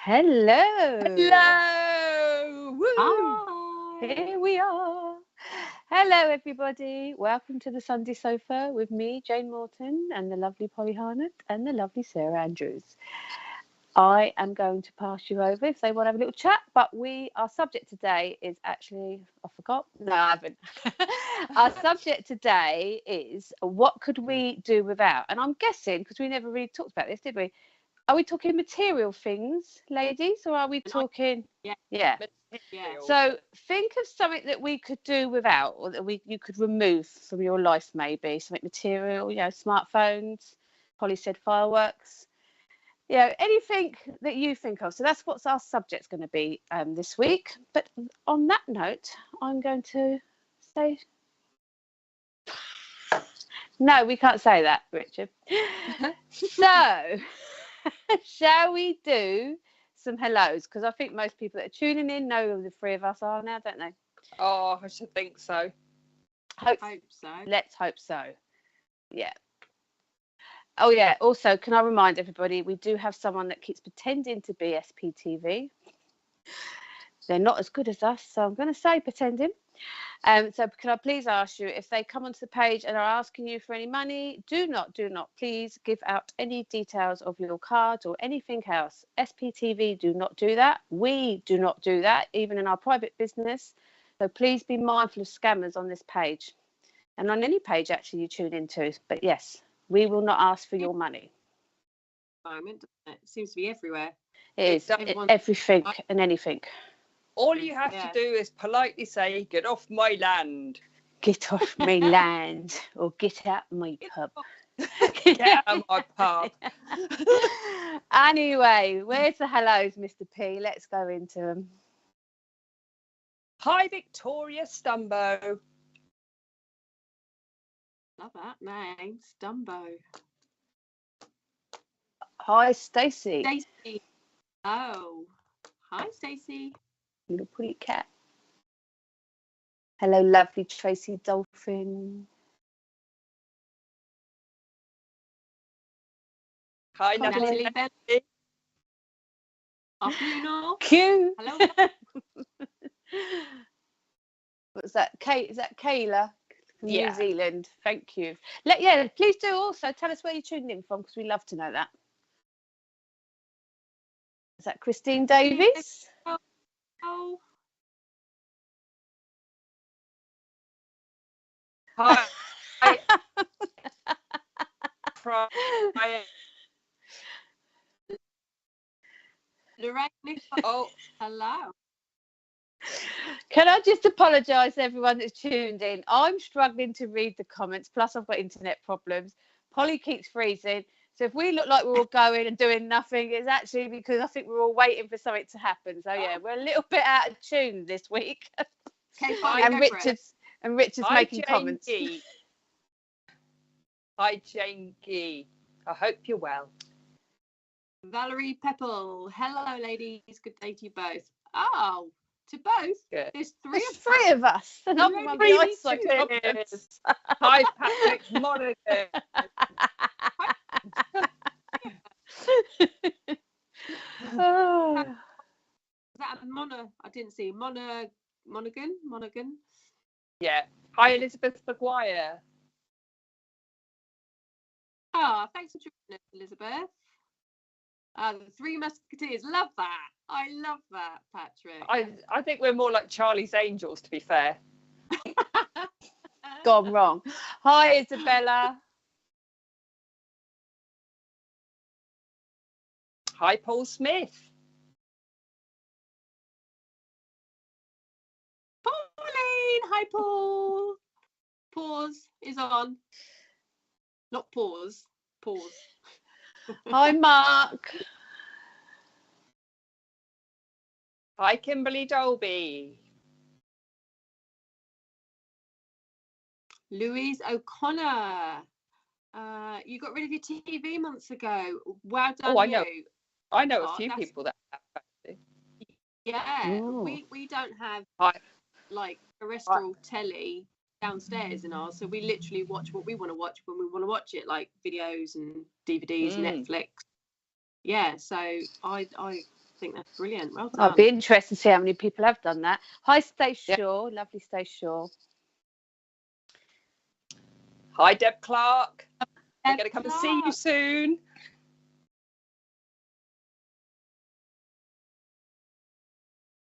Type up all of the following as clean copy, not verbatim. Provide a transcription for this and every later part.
Hello. Hello. Woo. Hi. Here we are. Hello, everybody. Welcome to the Sunday Sofa with me, Jane Morton, and the lovely Polly Harnett and the lovely Sarah Andrews. I am going to pass you over if they want to have a little chat, but our subject today is actually, I forgot. No, I haven't. Our subject today is what could we do without? And I'm guessing, because we never really talked about this, did we? Are we talking material things, ladies, or are we talking? Yeah. So think of something that we could do without, or that you could remove from your life, maybe something material. Smartphones. Polly said fireworks. Anything that you think of. So that's what our subject's going to be this week. But on that note, I'm going to say. No, we can't say that, Richard. So. Shall we do some hellos? Because I think most people that are tuning in know who the three of us are now, don't they? Oh, I should think so. Hope so. Let's hope so. Yeah. Oh, yeah. Also, can I remind everybody, we do have someone that keeps pretending to be sptv. They're not as good as us, so I'm going to say pretending. So can I please ask you, if they come onto the page and are asking you for any money, do not please give out any details of your cards or anything else. SPTV do not do that. We do not do that, even in our private business. So please be mindful of scammers on this page and on any page actually you tune into. But yes, we will not ask for your money. It seems to be everywhere. It is everything and anything. All you have to do is politely say, "Get off my land." Get off my land, or get out my pub. Get out of my pub. Anyway, where's the hellos, Mr. P? Let's go into them. Hi, Victoria Stumbo. Love that name, Stumbo. Hi, Stacey. Stacey. Oh, hi, Stacey. Little pretty cat. Hello, lovely Tracy Dolphin. Hi, Natalie. Afternoon all. Q. Hello. What's that? Kate? Is that Kayla from Yeah. New Zealand? Thank you. Please do also tell us where you're tuning in from, because we love to know that. Is that Christine Davies? Oh. Hi. Lorraine. Oh, hello. Can I just apologise to everyone that's tuned in? I'm struggling to read the comments, plus I've got internet problems. Polly keeps freezing. So if we look like we're all going and doing nothing, it's actually because I think we're all waiting for something to happen. So yeah, we're a little bit out of tune this week. Okay, and Richard's making comments. Hi, Jane Gee. I hope you're well. Valerie Pepple. Hello, ladies. Good day to you both. Oh, to both? Good. There's three of us. Another one behind comments. Hi, Patrick Monaghan. Oh. Is that a I didn't see. Monaghan? Yeah. Hi, Elizabeth McGuire. Oh, thanks for joining us, Elizabeth. The Three Musketeers. Love that. I love that, Patrick. I think we're more like Charlie's Angels, to be fair. Gone wrong. Hi, Isabella. Hi, Paul Smith. Pauline. Hi, Paul. Pause is on. Not pause. Pause. Hi, Mark. Hi, Kimberly Dolby. Louise O'Connor. You got rid of your TV months ago. Well done, I know a few people that have actually. Yeah. We don't have like terrestrial telly downstairs in ours, so we literally watch what we want to watch when we want to watch it, like videos and DVDs, Netflix. Yeah, so I think that's brilliant. Well done. I'd be interested to see how many people have done that. Hi, Stay Shaw. Lovely Stay Shaw. Hi, Deb Clark. I'm going to come and see you soon.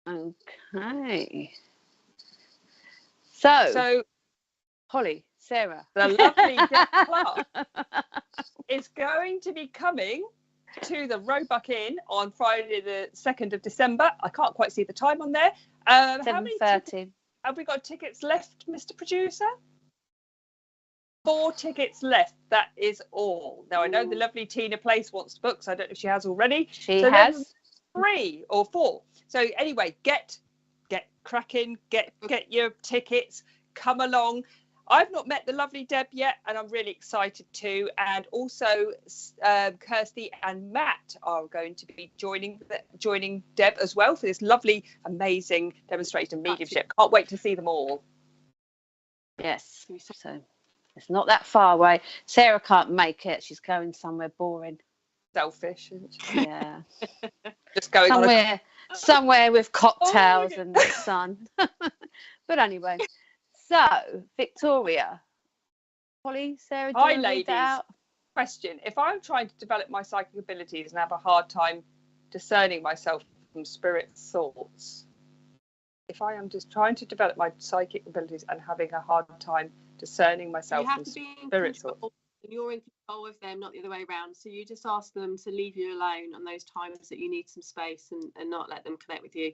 Okay. So Polly, Sarah, the lovely Deb Clark is going to be coming to the Roebuck Inn on Friday the 2nd of December. I can't quite see the time on there. 7:30. Have we got tickets left, Mr. Producer? 4 tickets left. That is all. Now I know the lovely Tina Place wants to book, so I don't know if she has already. She has 3 or 4. So anyway, get cracking, get your tickets, come along. I've not met the lovely Deb yet, and I'm really excited to. And also, Kirsty and Matt are going to be joining Deb as well for this lovely, amazing demonstration of mediumship. Can't wait to see them all. Yes. So it's not that far away. Sarah can't make it. She's going somewhere boring. Selfish, isn't she? Yeah. Just going somewhere with cocktails and the sun. But anyway, so Victoria, Polly, Sarah, do you want to read that out? Question: if I'm trying to develop my psychic abilities and have a hard time discerning myself from spirit's thoughts, if I am just trying to develop my psychic abilities and having a hard time discerning myself from spirit's thoughts, and you're in control of them, not the other way around. So you just ask them to leave you alone on those times that you need some space and not let them connect with you,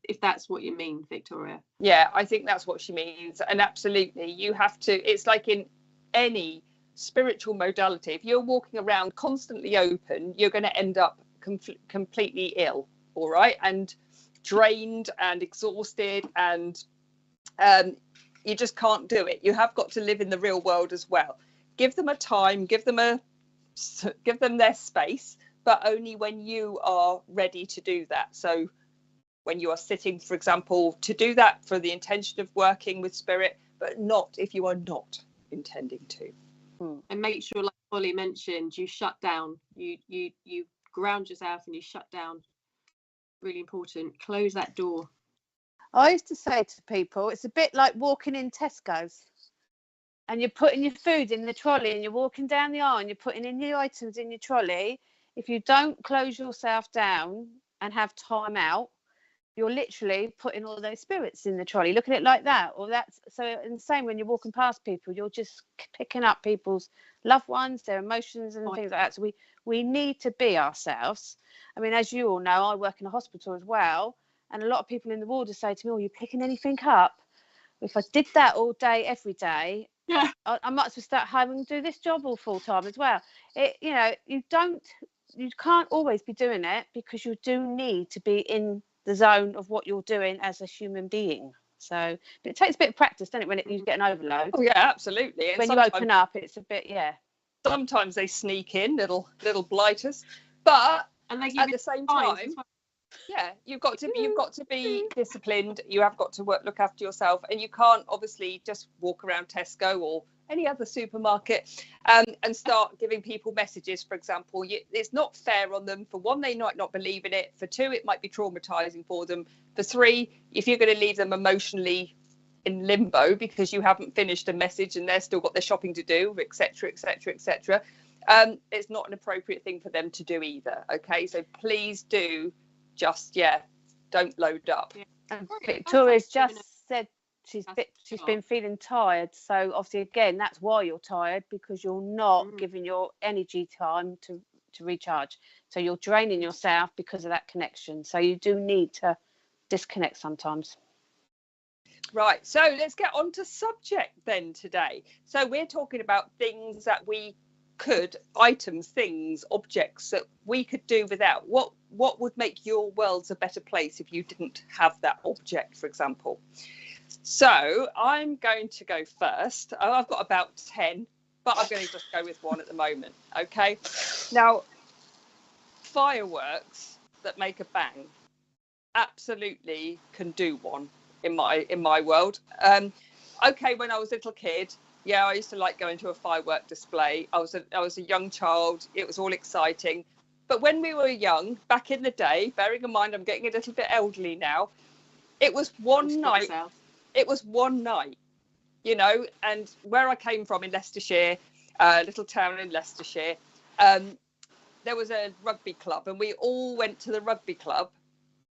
if that's what you mean, Victoria. Yeah, I think that's what she means. And absolutely, you have to, it's like in any spiritual modality, if you're walking around constantly open, you're going to end up completely ill, all right, and drained and exhausted, and you just can't do it. You have got to live in the real world as well. Give them a time, give them their space, but only when you are ready to do that. So when you are sitting, for example, to do that for the intention of working with spirit, but not if you are not intending to. And make sure, like Polly mentioned, you shut down. You ground yourself and you shut down. Really important. Close that door. I used to say to people, it's a bit like walking in Tesco's. And you're putting your food in the trolley and you're walking down the aisle and you're putting in your items in your trolley. If you don't close yourself down and have time out, you're literally putting all those spirits in the trolley. Look at it like that. Or that's so. And the same when you're walking past people, you're just picking up people's loved ones, their emotions and things like that. So we need to be ourselves. I mean, as you all know, I work in a hospital as well, and a lot of people in the ward say to me, "Oh, you picking anything up?" If I did that all day, every day, yeah, I might as well start home and do this job all full time as well. You can't always be doing it, because you do need to be in the zone of what you're doing as a human being. So, but it takes a bit of practice, doesn't it, when you get an overload? Oh yeah, absolutely. And when you open up, it's a bit, Sometimes they sneak in, little blighters, but and they at the same time. Yeah, you've got to be disciplined. You have got to look after yourself, and you can't obviously just walk around Tesco or any other supermarket and start giving people messages. For example, it's not fair on them. For one, they might not believe in it. For two, it might be traumatizing for them. For three, if you're going to leave them emotionally in limbo because you haven't finished a message and they're still got their shopping to do, etc., etc., etc., it's not an appropriate thing for them to do either. Okay, so please do. Just don't load up. And Victoria's just said she's been feeling tired, so obviously again that's why you're tired, because you're not giving your energy time to recharge, so you're draining yourself because of that connection. So you do need to disconnect sometimes. Right, so let's get on to subject then today. So we're talking about things that we could, items, things, objects that we could do without. What would make your worlds a better place if you didn't have that object, for example? So I'm going to go first. I've got about 10, but I'm going to just go with one at the moment. Okay. Now, fireworks that make a bang absolutely can do one in my world. Okay, when I was a little kid, yeah, I used to like going to a firework display. I was a young child. It was all exciting. but when we were young, back in the day, bearing in mind I'm getting a little bit elderly now, it was one night. It was one night, you know. And where I came from in Leicestershire, a little town in Leicestershire, there was a rugby club, and we all went to the rugby club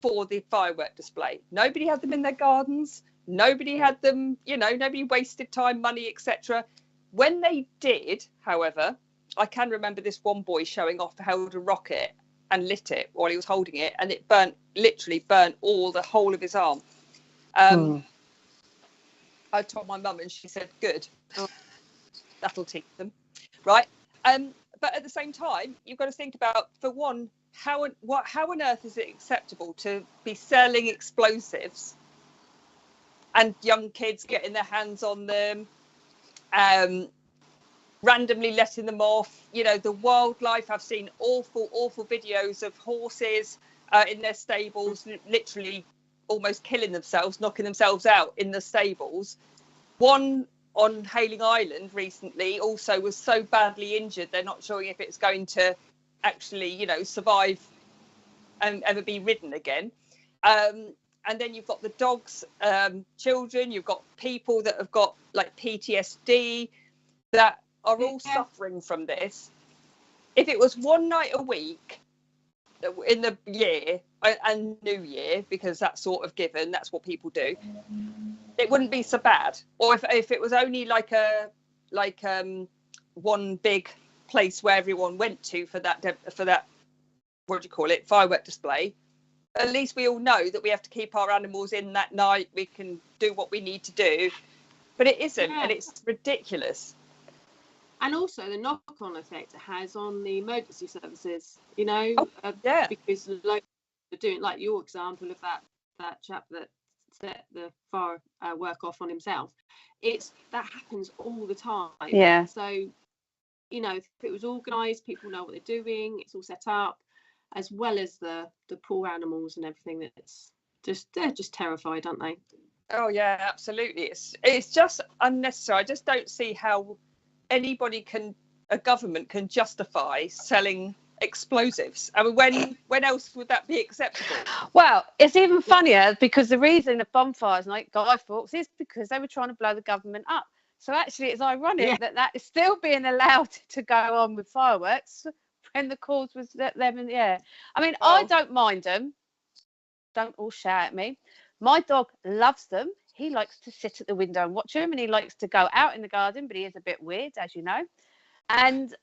for the firework display. Nobody had them in their gardens. Nobody had them, you know, nobody wasted time, money, etc. When they did, however, I can remember this one boy showing off, held a rocket and lit it while he was holding it, and it literally burnt the whole of his arm. I told my mum, and she said, good, that'll teach them, right? But at the same time, you've got to think about, for one, how on earth is it acceptable to be selling explosives and young kids getting their hands on them, randomly letting them off? You know, the wildlife, I've seen awful videos of horses in their stables, literally almost killing themselves, knocking themselves out in the stables. One on Hayling Island recently also was so badly injured, they're not sure if it's going to actually, you know, survive and ever be ridden again. And then you've got the dogs, children, you've got people that have got like PTSD that are all suffering from this. If it was one night a week in the year and New Year, because that's sort of given, that's what people do, it wouldn't be so bad. Or if it was only like one big place where everyone went to for that what do you call it, firework display, at least we all know that we have to keep our animals in that night. We can do what we need to do, but it isn't, and it's ridiculous. And also the knock-on effect it has on the emergency services, you know. Because like they're doing, like your example of that chap that set the firework off on himself, that happens all the time. So, you know, if it was organised, people know what they're doing, it's all set up, as well as the poor animals and everything. They're just terrified, aren't they? Oh yeah, absolutely. It's just unnecessary. I just don't see how a government can justify selling explosives. I mean, when else would that be acceptable? Well, it's even funnier because the reason of bonfires like Guy Fawkes is because they were trying to blow the government up. So actually it's ironic that is still being allowed to go on with fireworks when the cause was them in the air. I mean, I don't mind them. Don't all shout at me. My dog loves them. He likes to sit at the window and watch them, and he likes to go out in the garden, but he is a bit weird, as you know. And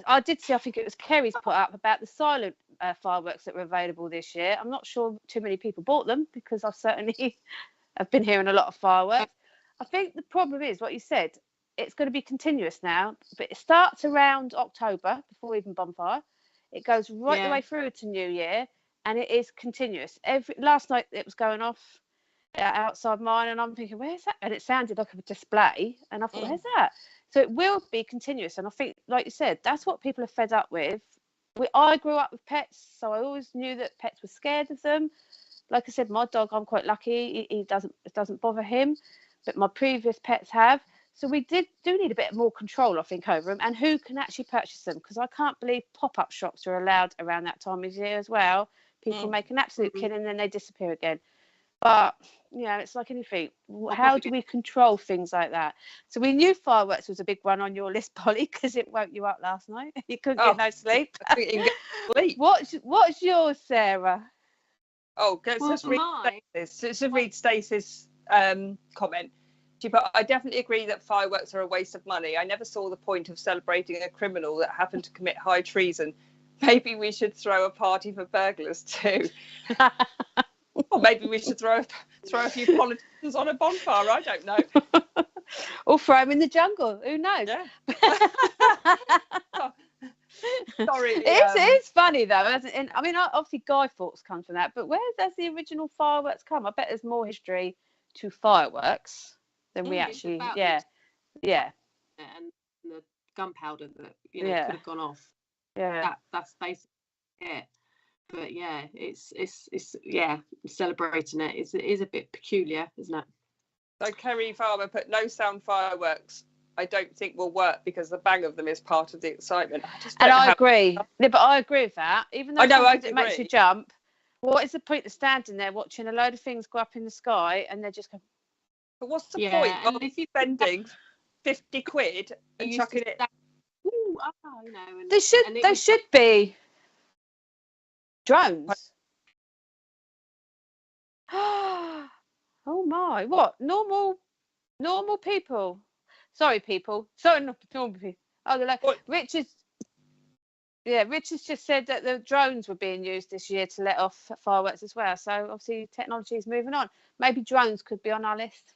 I did see, I think it was Kerry's put up about the silent fireworks that were available this year. I'm not sure too many people bought them because I've certainly have been hearing a lot of fireworks. I think the problem is what you said. It's going to be continuous now, but it starts around October before even bonfire. It goes right the way through to New Year, and it is continuous. Last night it was going off outside mine, and I'm thinking, where's that? And it sounded like a display, and I thought, where's that? So it will be continuous, and I think, like you said, that's what people are fed up with. I grew up with pets, so I always knew that pets were scared of them. Like I said, my dog, I'm quite lucky; it doesn't bother him, but my previous pets have. So we do need a bit more control, I think, over them, and who can actually purchase them, because I can't believe pop-up shops are allowed around that time of year as well. People make an absolute killing and then they disappear again. But, you know, it's like anything. How do we control things like that? So we knew fireworks was a big one on your list, Polly, because it woke you up last night. You couldn't get no sleep. I couldn't even get sleep. What's yours, Sarah? Oh, let's read Stacey's comment. But I definitely agree that fireworks are a waste of money. I never saw the point of celebrating a criminal that happened to commit high treason. Maybe we should throw a party for burglars too. Or maybe we should throw a few politicians on a bonfire. I don't know. Or throw them in the jungle. Who knows? Yeah. Sorry. It's funny though. I mean, obviously Guy Fawkes comes from that, but where does the original fireworks come? I bet there's more history to fireworks than we actually. Yeah. And the gunpowder that could have gone off. Yeah. That's basically it. But yeah, it's celebrating it is a bit peculiar, isn't it? So Kerry Farmer put no sound fireworks I don't think will work, because the bang of them is part of the excitement. I agree. Yeah, but I agree with that. Even though it makes you jump, what is the point of standing there watching a load of things go up in the sky and they're just going... But what's the point of spending 50 quid and chucking it? Ooh, They should be drones. Oh my! What normal people? Sorry, people. Sorry, not normal people. Oh, they're like Richard's just said that the drones were being used this year to let off fireworks as well. So obviously technology is moving on. Maybe drones could be on our list.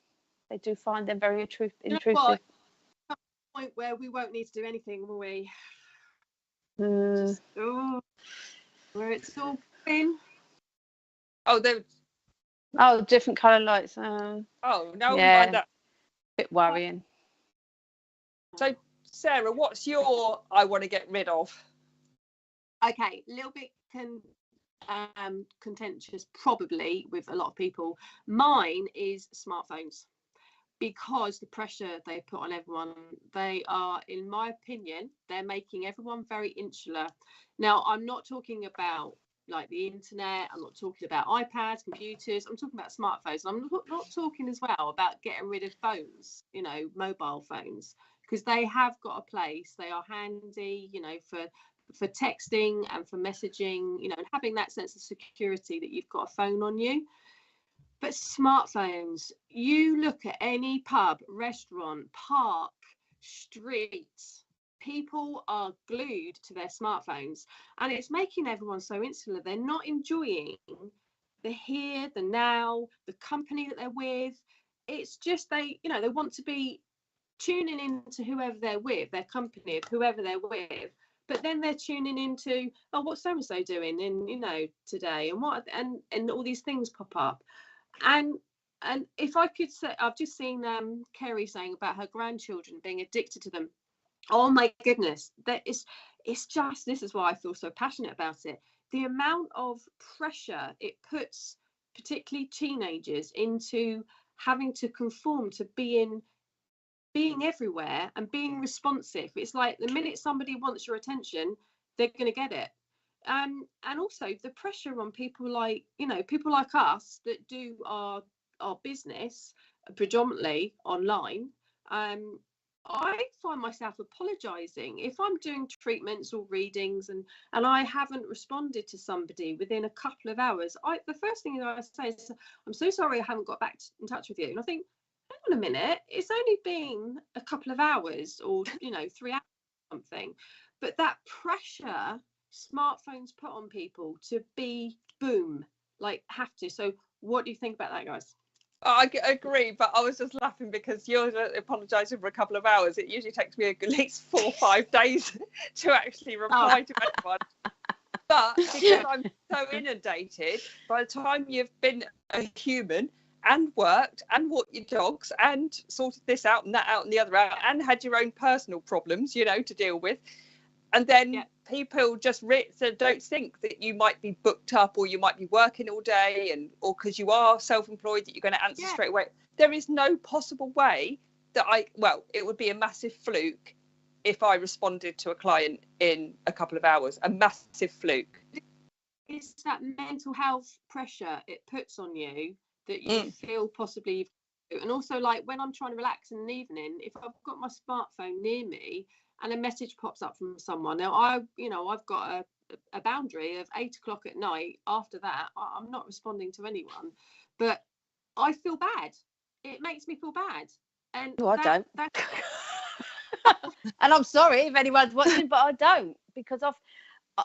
They do find them very intrusive. You know what? At a point where we won't need to do anything, will we? Just, where it's all been. Different colour lights. No, yeah, that. Bit worrying. So, Sarah, what's your I want to get rid of? Okay, a little bit contentious probably with a lot of people. Mine is smartphones, because the pressure they put on everyone, they are, in my opinion, they're making everyone very insular. Now, I'm not talking about like the internet, I'm not talking about iPads, computers, I'm talking about smartphones. I'm not talking as well about getting rid of phones, mobile phones, because they have got a place. They are handy, for texting and for messaging, and having that sense of security that you've got a phone on you. But smartphones, you look at any pub, restaurant, park, street, people are glued to their smartphones, and it's making everyone so insular. They're not enjoying the here, the now, the company that they're with. It's just they want to be tuning into whoever they're with, their company of whoever they're with, but then they're tuning into, what's so and so doing in today, and what and all these things pop up. And if I could say, I've just seen Kerry saying about her grandchildren being addicted to them. Oh my goodness, it's just, this is why I feel so passionate about it. The amount of pressure it puts, particularly teenagers, into having to conform to being everywhere and being responsive. It's like the minute somebody wants your attention, they're going to get it. And also the pressure on people like us that do our business predominantly online. I find myself apologising if I'm doing treatments or readings and I haven't responded to somebody within a couple of hours. The first thing that I say is, I'm so sorry I haven't got back in touch with you. And I think, hang on a minute, it's only been a couple of hours or 3 hours or something. But that pressure smartphones put on people to be have to. So what do you think about that, guys? I agree, but I was just laughing because you're apologising for a couple of hours. It usually takes me at least 4 or 5 days to actually reply to anyone. But because I'm so inundated, by the time you've been a human and worked and walked your dogs and sorted this out and that out and the other out and had your own personal problems, to deal with, and then people just don't think that you might be booked up or you might be working all day or because you are self-employed that you're going to answer straight away. There is no possible way that it would be a massive fluke if I responded to a client in a couple of hours. A massive fluke. It's that mental health pressure it puts on you that you feel possibly, and also like when I'm trying to relax in an evening, if I've got my smartphone near me and a message pops up from someone, now I've got a boundary of 8 o'clock at night. After that, I'm not responding to anyone, but I feel bad. It makes me feel bad. And I don't. And I'm sorry if anyone's watching, but I don't, because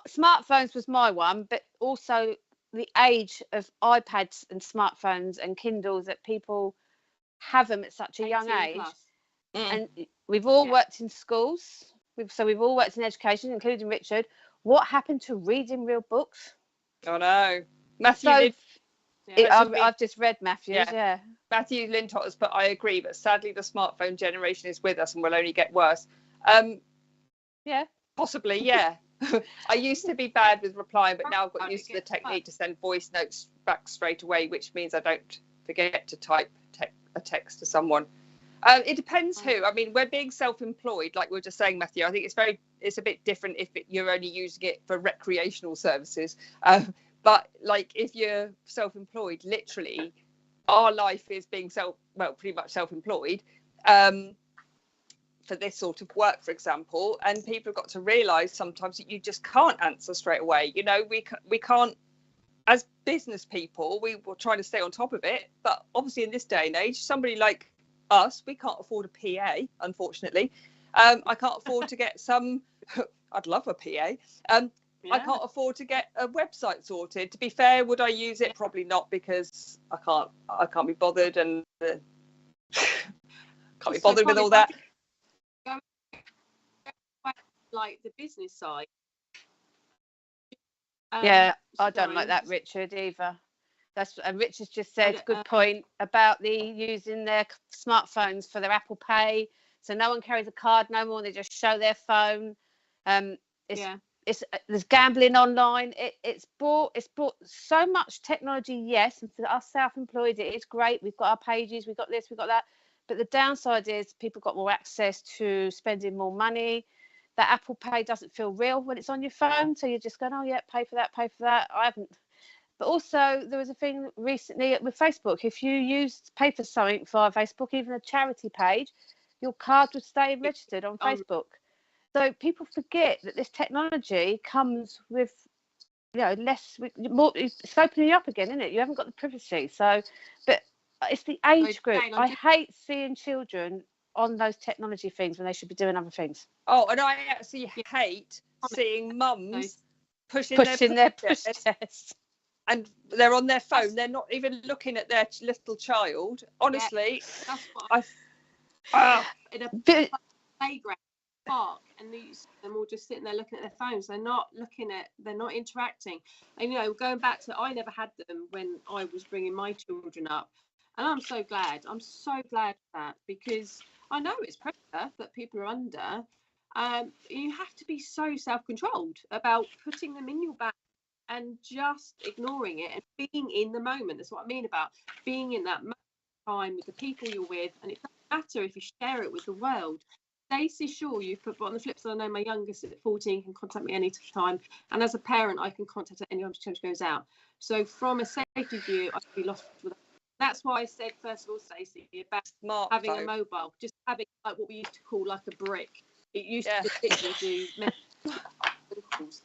smartphones was my one, but also the age of iPads and smartphones and Kindles that people have them at such a young age. And we've all worked in schools. We've all worked in education, including Richard. What happened to reading real books? Oh no, Matthew. I've just read Matthew's. Matthew Lintott has put, I agree, but sadly the smartphone generation is with us and will only get worse. Possibly, yeah. I used to be bad with replying, but now I've got used to the technique to send voice notes back straight away, which means I don't forget to type a text to someone. It depends who. I mean, we're being self-employed, like we were just saying, Matthew. I think it's a bit different if you're only using it for recreational services. But like if you're self-employed, literally, our life is being pretty much self-employed for this sort of work, for example. And people have got to realise sometimes that you just can't answer straight away. You know, we can't. As business people, we were trying to stay on top of it. But obviously, in this day and age, somebody like us, we can't afford a PA, unfortunately. I can't afford to get some. I'd love a PA. I can't afford to get a website sorted. To be fair, would I use it? Probably not, because I can't be bothered, and can't be bothered with all that. Like the business side. I don't like that, Richard, either. And Richard's just said, good point about using their smartphones for their Apple Pay. So no one carries a card no more. They just show their phone. There's gambling online. It's brought so much technology. Yes, and for us self-employed, it is great. We've got our pages. We've got this. We've got that. But the downside is people got more access to spending more money. That Apple Pay doesn't feel real when it's on your phone. So you're just going, oh yeah, pay for that, pay for that. I haven't. But also, there was a thing recently with Facebook. If you pay for something via Facebook, even a charity page, your card would stay registered on Facebook. So people forget that this technology comes with, more. It's opening you up again, isn't it? You haven't got the privacy. So, but it's the age group. I hate seeing children on those technology things when they should be doing other things. Oh, and I actually hate seeing mums pushing their push chest. And they're on their phone. They're not even looking at their little child. Honestly, that's what in a playground park, and they're all just sitting there looking at their phones. They're not interacting. And going back to, I never had them when I was bringing my children up, and I'm so glad for that, because I know it's pressure that people are under. You have to be so self-controlled about putting them in your bag and just ignoring it and being in the moment. That's what I mean about being in that time with the people you're with. And it doesn't matter if you share it with the world. Stacey, sure, you've put, but on the flip side, I know my youngest at 14 can contact me any time. And as a parent, I can contact her anytime she goes out. So from a safety view, I could be lost with that. That's why I said, first of all, Stacey, about having a mobile, just having like what we used to call like a brick. It used to particularly do calls.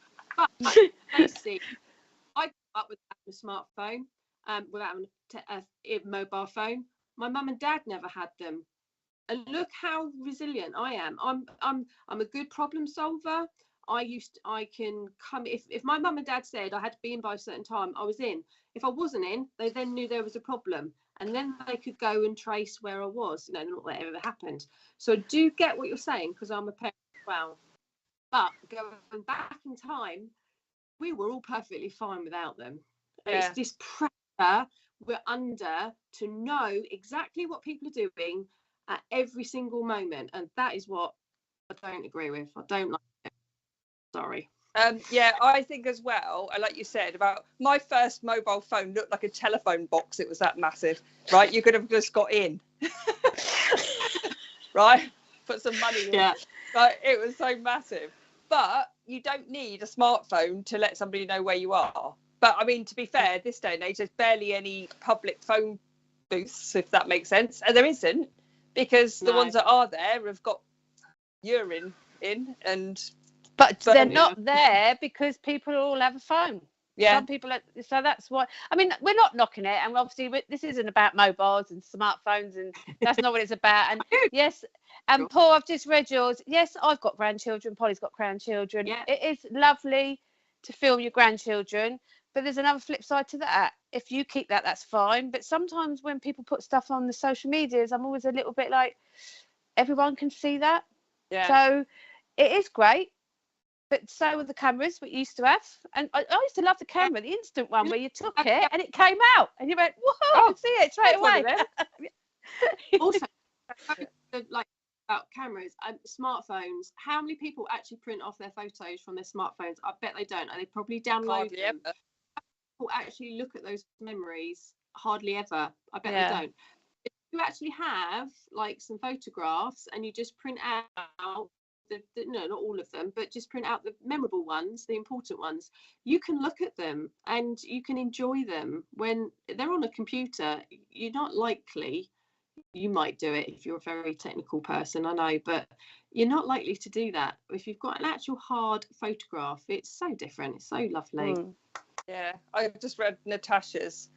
But Stacey, I grew up with a smartphone, without a mobile phone. My mum and dad never had them, and look how resilient I am. I'm a good problem solver. I can come if my mum and dad said I had to be in by a certain time, I was in. If I wasn't in, they then knew there was a problem, and then they could go and trace where I was. Not that ever happened. So I do get what you're saying, because I'm a parent as well. But going back in time, we were all perfectly fine without them. It's this pressure we're under to know exactly what people are doing at every single moment, and that is what I don't agree with. I don't like it. Sorry. I think as well, like you said, about my first mobile phone looked like a telephone box. It was that massive, right? You could have just got in, right? Put some money in. Yeah. But it was so massive. But you don't need a smartphone to let somebody know where you are. But I mean, to be fair, this day and age, there's barely any public phone booths, if that makes sense. And there isn't, because the ones that are there have got urine in, but they're not there because people all have a phone. Some people so that's why. I mean, we're not knocking it, and obviously this isn't about mobiles and smartphones, and that's not what it's about. And yes, and Paul, I've just read yours. Yes, I've got grandchildren. Polly's got grandchildren. It is lovely to film your grandchildren, but there's another flip side to that. If you keep that, that's fine. But sometimes when people put stuff on the social medias, I'm always a little bit like, everyone can see that. So it is great. But so were the cameras we used to have. And I used to love the camera, the instant one where you took it and it came out and you went, whoa, I can see it straight away. Also, like about cameras, smartphones, how many people actually print off their photos from their smartphones? I bet they don't. And they probably download them. People actually look at those memories? Hardly ever. I bet they don't. you actually have like some photographs and you just print out no, not all of them, but just print out the memorable ones, the important ones, you can look at them and you can enjoy them. When they're on a computer, you're not likely, you might do it if you're a very technical person, I know, but you're not likely to do that. If you've got an actual hard photograph, it's so different. It's so lovely. Yeah, I just read Natasha's.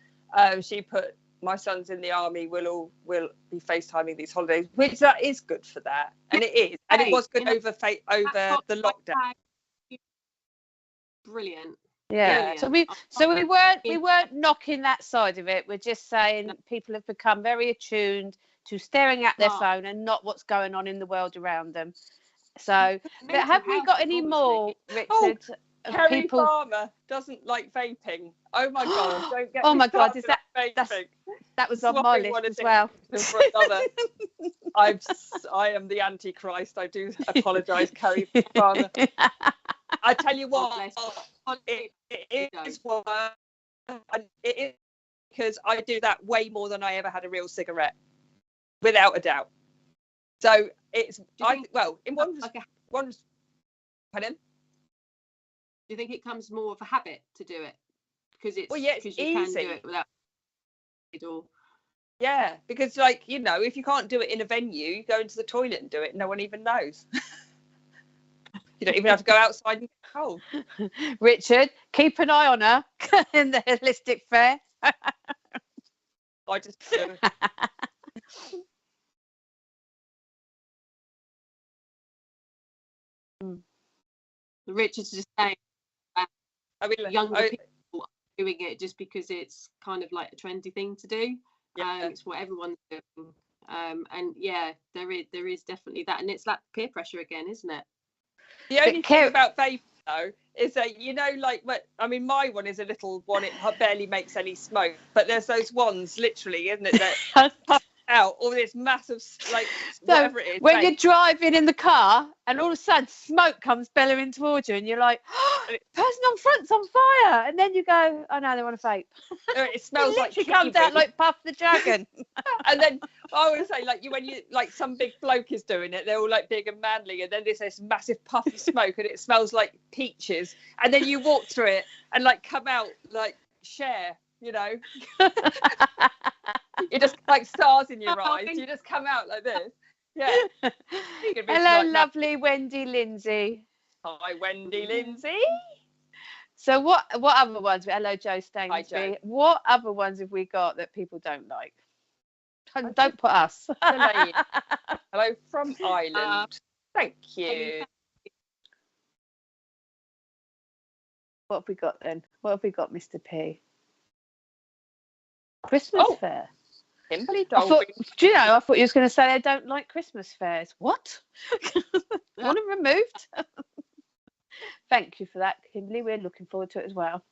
She put, my son's in the army, will be FaceTiming these holidays, which that is good for that, and it is, and it was good over the lockdown. Brilliant. Yeah. Brilliant. So we weren't knocking that side of it. We're just saying people have become very attuned to staring at their phone and not what's going on in the world around them. So have we got any more, Richard? Kerry Farmer doesn't like vaping. Oh my god! Don't get. Oh my god! Is that vaping? That was on my list as well. For another. I am the Antichrist. I do apologise, Kerry Farmer. I tell you what, it is work, and it is because I do that way more than I ever had a real cigarette, without a doubt. So it's in one. Pardon? Do you think it comes more of a habit to do it because it's because you can do it without it or because like if you can't do it in a venue, you go into the toilet and do it, no one even knows. You don't even have to go outside and get cold. Richard, keep an eye on her in the holistic fair. I just do. Richard's just saying younger people are doing it just because it's kind of like a trendy thing to do. It's what everyone's doing. And there is definitely that, and it's that peer pressure again, isn't it? The only thing about vaping though is that my one is a little one, it barely makes any smoke, but there's those ones literally, isn't it, that puff out all this massive whatever it is. When you're driving in the car and all of a sudden smoke comes bellowing towards you and you're like, oh, the person on front's on fire, and then you go, oh no, they want to vape. It smells like it comes out like Puff the Dragon. And then I always say when you some big bloke is doing it, they're all like big and manly, and then there's this massive puff of smoke and it smells like peaches, and then you walk through it and come out like Cher. You just like stars in your eyes. You just come out like this. Yeah. Hello, lovely Wendy Lindsay. Hi, Wendy Lindsay. So what other ones? Hello, Joe Stainsby. Hi, Joe. What other ones have we got that people don't like? Don't put us. Hello from Ireland. Thank you. What have we got then? What have we got, Mr. P? Christmas fair. Kimberly I thought you was going to say they don't like Christmas fairs. What? Want them removed? Thank you for that, Kimberly. We're looking forward to it as well.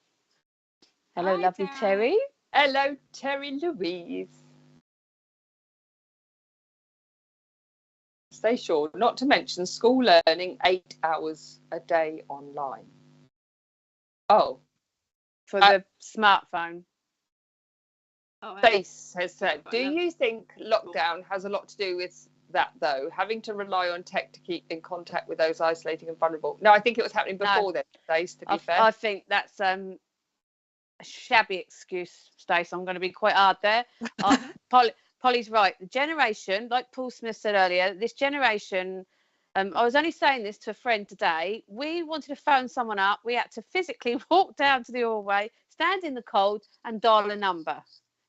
Hello, lovely Terry. Hello, Terry Louise. Stay sure not to mention school learning 8 hours a day online. Oh. For the smartphone. Face has said, do you think lockdown has a lot to do with that, though? Having to rely on tech to keep in contact with those isolating and vulnerable? No, I think it was happening before then, Stace, to be fair. I think that's a shabby excuse, Stace. I'm going to be quite hard there. Polly's right. The generation, like Paul Smith said earlier, this generation, I was only saying this to a friend today, we wanted to phone someone up. We had to physically walk down to the hallway, stand in the cold and dial a number.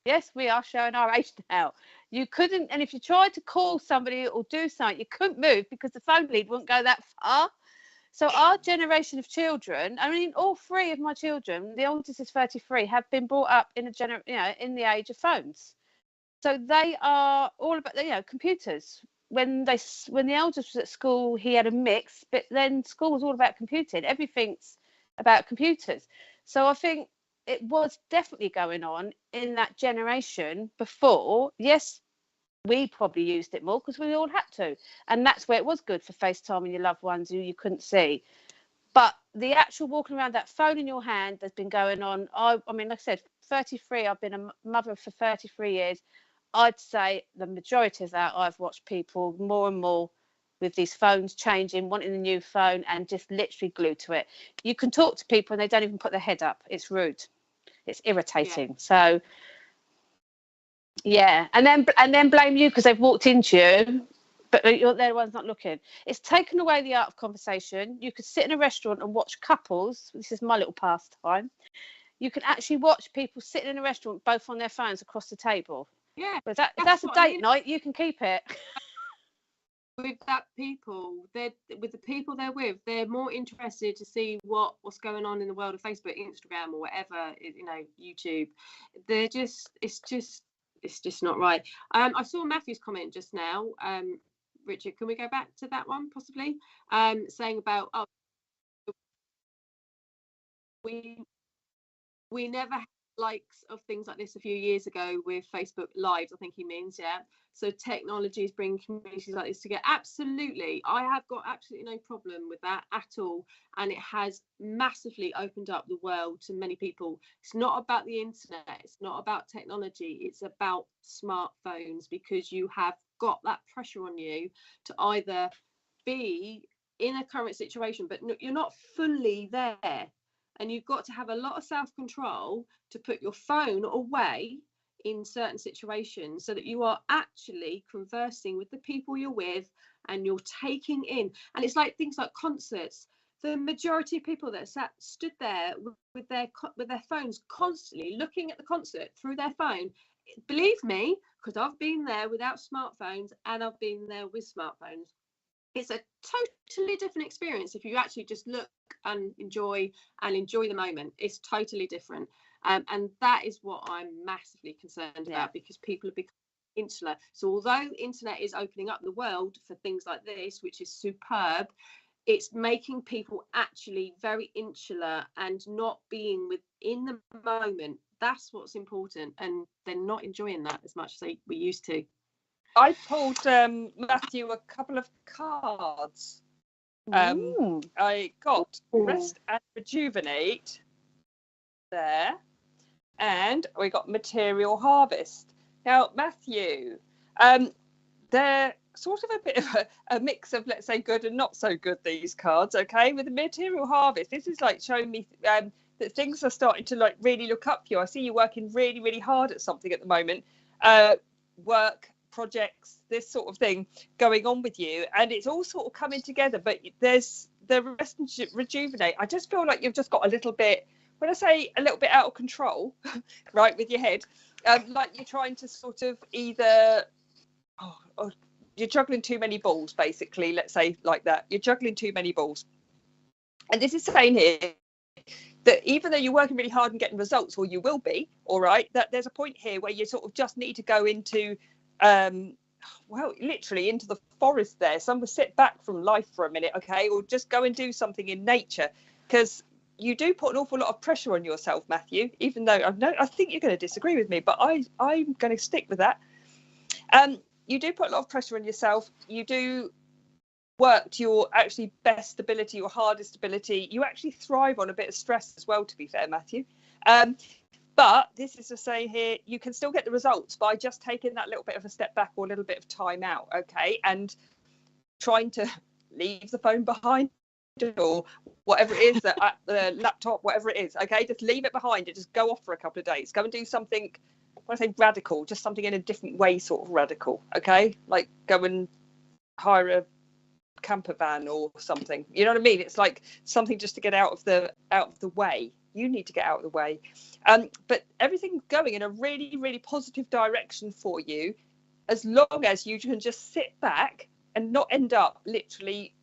Yes, we are showing our age now. You couldn't, and if you tried to call somebody or do something, you couldn't move because the phone lead wouldn't go that far. So our generation of children, I mean, all three of my children, the oldest is 33, have been brought up in in the age of phones. So they are all about, computers. When the eldest was at school, he had a mix, but then school was all about computing. Everything's about computers. So I think it was definitely going on in that generation before. Yes, we probably used it more because we all had to. And that's where it was good for FaceTiming your loved ones who you couldn't see. But the actual walking around that phone in your hand has been going on. I mean, like I said, 33, I've been a mother for 33 years. I'd say the majority of that, I've watched people more and more with these phones changing, wanting a new phone, and just literally glued to it. You can talk to people and they don't even put their head up. It's rude. It's irritating. So yeah, and then blame you because they've walked into you, but they're the ones not looking. It's taken away the art of conversation. You could sit in a restaurant and watch couples. This is my little pastime. You can actually watch people sitting in a restaurant both on their phones across the table. Yeah, but if that's a date night, you can keep it. With that people, with the people they're with, they're more interested to see what's going on in the world of Facebook, Instagram, or whatever, YouTube. It's just not right. I saw Matthew's comment just now. Richard, can we go back to that one possibly? Saying about we never had likes of things like this a few years ago with Facebook Lives, I think he means, yeah. So technology is bringing communities like this together. Absolutely. I have got absolutely no problem with that at all. And it has massively opened up the world to many people. It's not about the internet. It's not about technology. It's about smartphones, because you have got that pressure on you to either be in a current situation, but you're not fully there. And you've got to have a lot of self-control to put your phone away in certain situations so that you are actually conversing with the people you're with and you're taking in. And it's like things like concerts. The majority of people that stood there with their phones constantly looking at the concert through their phone, believe me, because I've been there without smartphones and I've been there with smartphones. It's a totally different experience if you actually just look and enjoy the moment. It's totally different. And that is what I'm massively concerned about, because people are becoming insular. So although the internet is opening up the world for things like this, which is superb, it's making people actually very insular and not being within the moment. That's what's important. And they're not enjoying that as much as we used to. I pulled Matthew a couple of cards. I got Rest and Rejuvenate there, and we got Material Harvest. Now, Matthew, they're sort of a bit of a mix of, let's say, good and not so good, these cards, okay? With the Material Harvest, this is like showing me that things are starting to like really look up for you. I see you working really, really hard at something at the moment. Work, projects, this sort of thing going on with you, and it's all sort of coming together. But there's the Rest and Rejuvenate. I just feel like you've just got a little bit, when I say a little bit out of control, right, with your head, like you're trying to sort of either, you're juggling too many balls, basically, let's say like that. You're juggling too many balls. And this is saying here that even though you're working really hard and getting results, or you will be, all right, that there's a point here where you sort of just need to go into literally into the forest there. Some will sit back from life for a minute, okay, or just go and do something in nature, because you do put an awful lot of pressure on yourself, Matthew, even though I think you're going to disagree with me, but I'm going to stick with that. You do put a lot of pressure on yourself. You do work to your actually best ability, your hardest ability. You actually thrive on a bit of stress as well, to be fair, Matthew. But this is to say here, you can still get the results by just taking that little bit of a step back or a little bit of time out, okay? And trying to leave the phone behind, or whatever it is, the laptop, whatever it is, okay? Just leave it behind. Just go off for a couple of days. Go and do something, when I say radical, just something in a different way, sort of radical, okay? Like go and hire a camper van or something. You know what I mean? It's like something just to get out of the way. You need to get out of the way. But everything's going in a really, really positive direction for you, as long as you can just sit back and not end up literally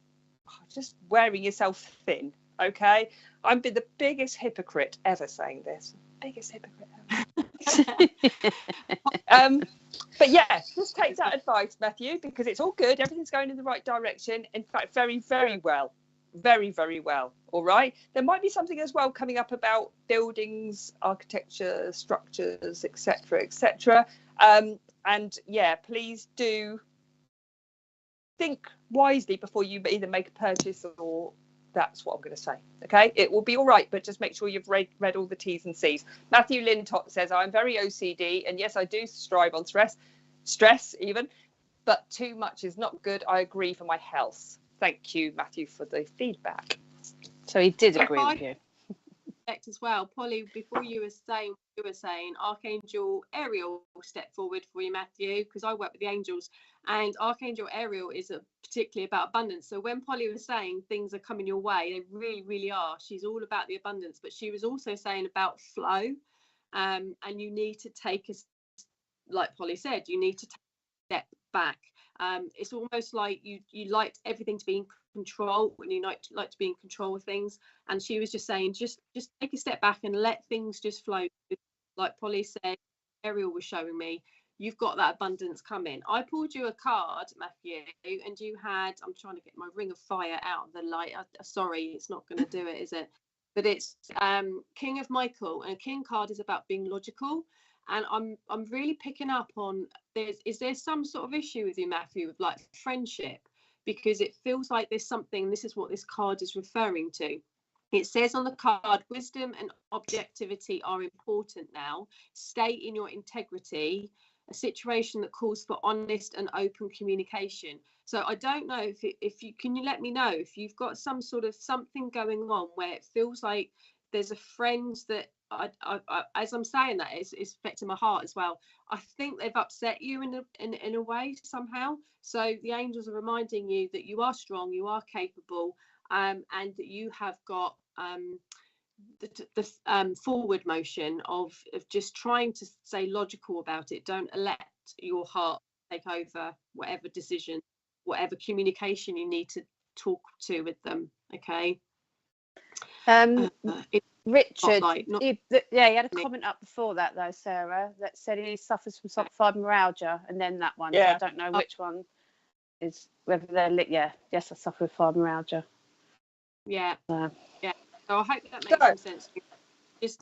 just wearing yourself thin, okay? I've been the biggest hypocrite ever saying this. Biggest hypocrite ever. But yeah, just take that advice, Matthew, because it's all good. Everything's going in the right direction. In fact, very, very well. Very, very well. All right. There might be something as well coming up about buildings, architecture, structures, etc., etc. And yeah, please do think wisely before you either make a purchase, or that's what I'm going to say. Okay, it will be all right, but just make sure you've read all the T's and C's. Matthew Lintott says, I'm very OCD, and yes, I do strive on stress. stress even, but too much is not good. I agree, for my health. Thank you, Matthew, for the feedback. So he did agree with you. As well, Polly, before you were saying Archangel Ariel stepped forward for you, Matthew, because I work with the angels, and Archangel Ariel is particularly about abundance. So when Polly was saying things are coming your way, they really, really are. She's all about the abundance, but she was also saying about flow, and you need to take like Polly said, you need to take a step back. It's almost like you like everything to be in control, when you like to be in control of things, and she was just saying just take a step back and let things just flow. Like Polly said, Ariel was showing me, you've got that abundance coming. I pulled you a card, Matthew, and you had, I'm trying to get my ring of fire out of the light. Sorry, it's not going to do it, is it? But it's King of Michael, and a king card is about being logical. And I'm really picking up on, is there some sort of issue with you, Matthew, with like friendship? Because it feels like there's something, this is what this card is referring to. It says on the card, wisdom and objectivity are important now. Stay in your integrity, a situation that calls for honest and open communication. So I don't know if you can, you let me know if you've got some sort of something going on where it feels like there's a friend that I as I'm saying that, it's affecting my heart as well. I think they've upset you in a way somehow. So the angels are reminding you that you are strong, you are capable, and that you have got the forward motion of just trying to stay logical about it. Don't let your heart take over whatever decision, whatever communication you need to talk to with them. Okay. Richard, he had a comment up before that though, Sarah, that said he suffers from fibromyalgia, and then that one. Yeah. So I don't know which one is, whether they're yes, I suffer with fibromyalgia. Yeah. Yeah. So I hope that makes some sense.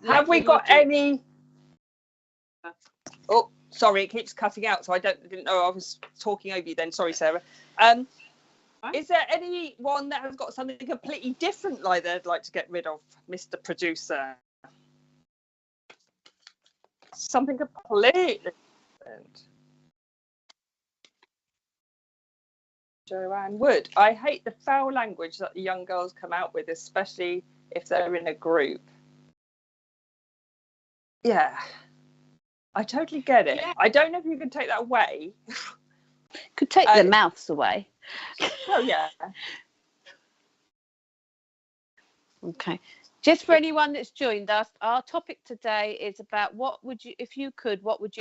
Have we got any? Oh, sorry, it keeps cutting out, so I didn't know I was talking over you then. Sorry, Sarah. Is there anyone that has got something completely different like they'd like to get rid of, Mr. Producer? Something completely different. Joanne Wood. I hate the foul language that the young girls come out with, especially if they're in a group. Yeah, I totally get it. Yeah. I don't know if you can take that away. Could take their mouths away. Oh yeah. Okay. Just for anyone that's joined us, our topic today is about what would you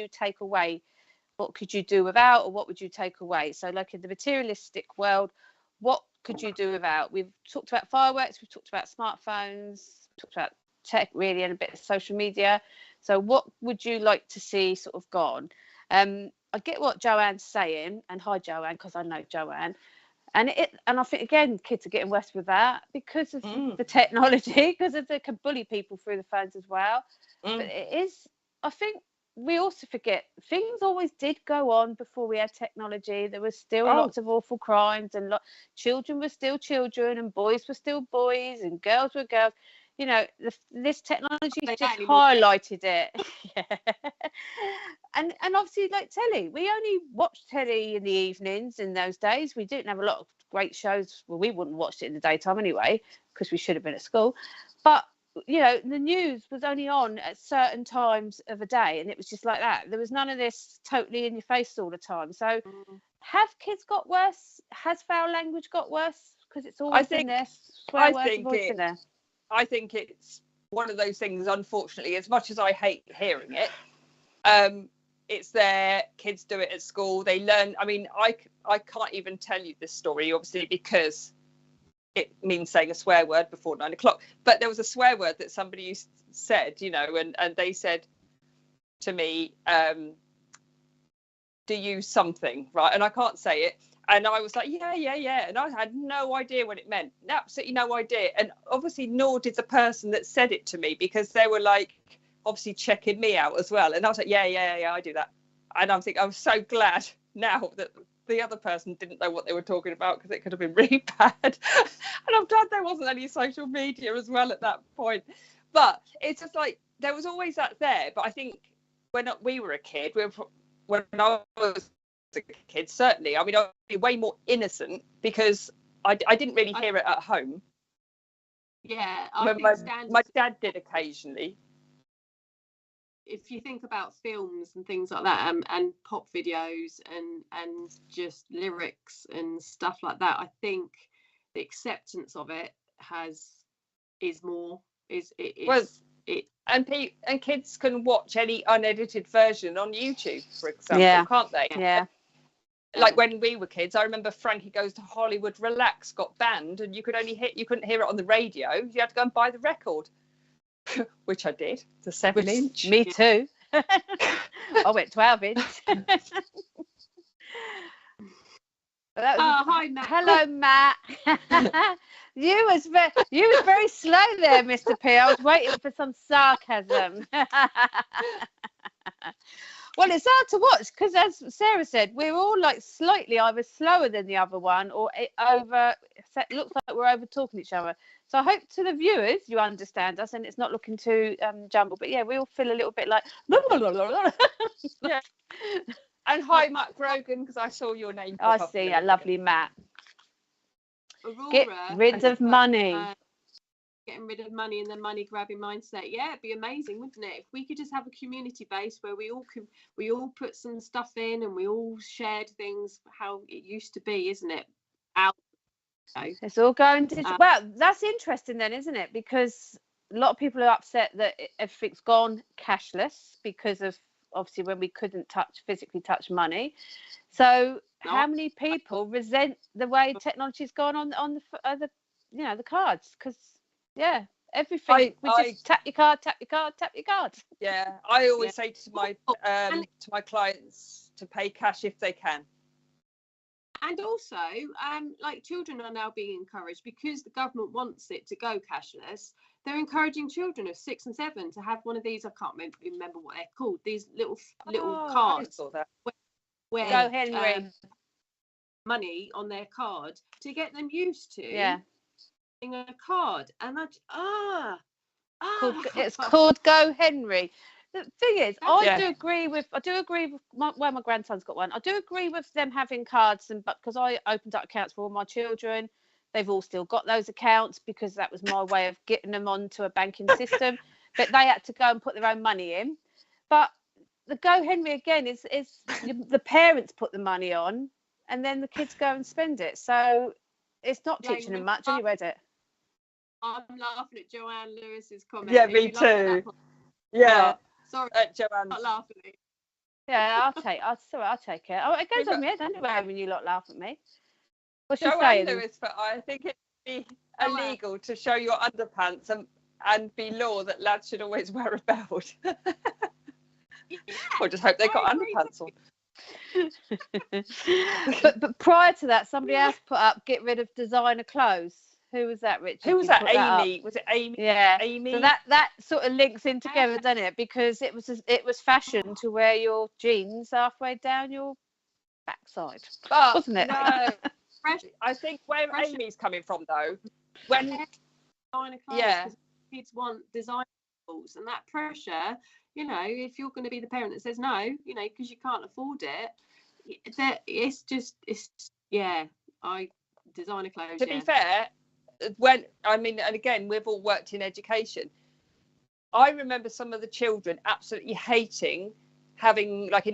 take away? What could you do without, or what would you take away? So like in the materialistic world, what could you do without? We've talked about fireworks, we've talked about smartphones, talked about tech really, and a bit of social media. So what would you like to see sort of gone? I get what Joanne's saying, and hi Joanne, because I know Joanne, and I think again kids are getting worse with that because of the technology, because they can bully people through the phones as well. But it is, I think we also forget things always did go on before we had technology. There was still lots of awful crimes, and children were still children, and boys were still boys, and girls were girls. You know, this technology just highlighted it. Yeah. And obviously, like telly, we only watched telly in the evenings in those days. We didn't have a lot of great shows. Well, we wouldn't watch it in the daytime anyway, because we should have been at school. But you know, the news was only on at certain times of a day, and it was just like that. There was none of this totally in your face all the time. So have kids got worse? Has foul language got worse? Because it's always been there. Swear words have always been there. I think it's one of those things, unfortunately, as much as I hate hearing it, it's there. Kids do it at school. They learn. I mean, I can't even tell you this story, obviously, because it means saying a swear word before 9 o'clock. But there was a swear word that somebody said, you know, and they said to me, do you something, right? And I can't say it. And I was like, yeah. And I had no idea what it meant. Absolutely no idea. And obviously, nor did the person that said it to me, because they were like, obviously checking me out as well. And I was like, yeah, I do that. And I'm thinking, I'm so glad now that the other person didn't know what they were talking about, because it could have been really bad. And I'm glad there wasn't any social media as well at that point. But it's just like, there was always that there. But I think when we were a kid, when I was a kid, certainly. I mean, I was way more innocent because I didn't really hear it at home. Yeah, my dad did occasionally. If you think about films and things like that, and pop videos and just lyrics and stuff like that, I think the acceptance of it and kids can watch any unedited version on YouTube, for example, can't they? Yeah. Like when we were kids, I remember Frankie Goes to Hollywood Relax got banned, and you couldn't hear it on the radio. You had to go and buy the record, which I did, the 7-inch. Me too. I went 12-inch. Hi, Matt. Hello, Matt. You was very slow there, Mr. P. I was waiting for some sarcasm. Well, it's hard to watch because, as Sarah said, we're all like slightly either slower than the other one, or it looks like we're over talking each other. So I hope to the viewers you understand us and it's not looking too jumbled. But yeah, we all feel a little bit like. Yeah. And hi, Matt Grogan, because I saw your name. I see, a lovely Matt. Aurora, get rid of money. Getting rid of money and the money grabbing mindset. Yeah, it'd be amazing, wouldn't it? If we could just have a community base where we all put some stuff in and we all shared things how it used to be, isn't it? It's all going to well, that's interesting then, isn't it? Because a lot of people are upset that everything's gone cashless because of obviously when we couldn't physically touch money. So how many people resent the way technology's gone on the cards? Because everything just tap your card. Yeah, I always say to my clients to pay cash if they can. And also, like children are now being encouraged because the government wants it to go cashless. They're encouraging children of 6 and 7 to have one of these. I can't remember what they're called. These little cards. I saw that. Where Go Henry. Money on their card to get them used to. Yeah. A card, and it's called Go Henry. The thing is, I do agree with my grandson's got one. I do agree with them having cards, but because I opened up accounts for all my children, they've all still got those accounts because that was my way of getting them onto a banking system. But they had to go and put their own money in. But the Go Henry again is the parents put the money on, and then the kids go and spend it. So it's not teaching them much. Have you read it? I'm laughing at Joanne Lewis's comment. Yeah, me too. Yeah. Sorry, Joanne. Not laughing at you. Yeah, I'll take it. Oh, it goes on my head anyway when you lot laugh at me. What's she Joanne saying? Lewis, but I think it'd be illegal to show your underpants and be law that lads should always wear a belt. Or just hope they got underpants on. but prior to that, somebody else put up get rid of designer clothes. Who was that, Richard? Who was that? Amy. Was it Amy? Yeah. Amy. So that sort of links in together, doesn't it? Because it was fashion to wear your jeans halfway down your backside, wasn't it? No. I think where Amy's coming from, though, when designer clothes, kids want designer clothes, and that pressure. You know, if you're going to be the parent that says no, you know, because you can't afford it, designer clothes. To be fair, and again, we've all worked in education. I remember some of the children absolutely hating having like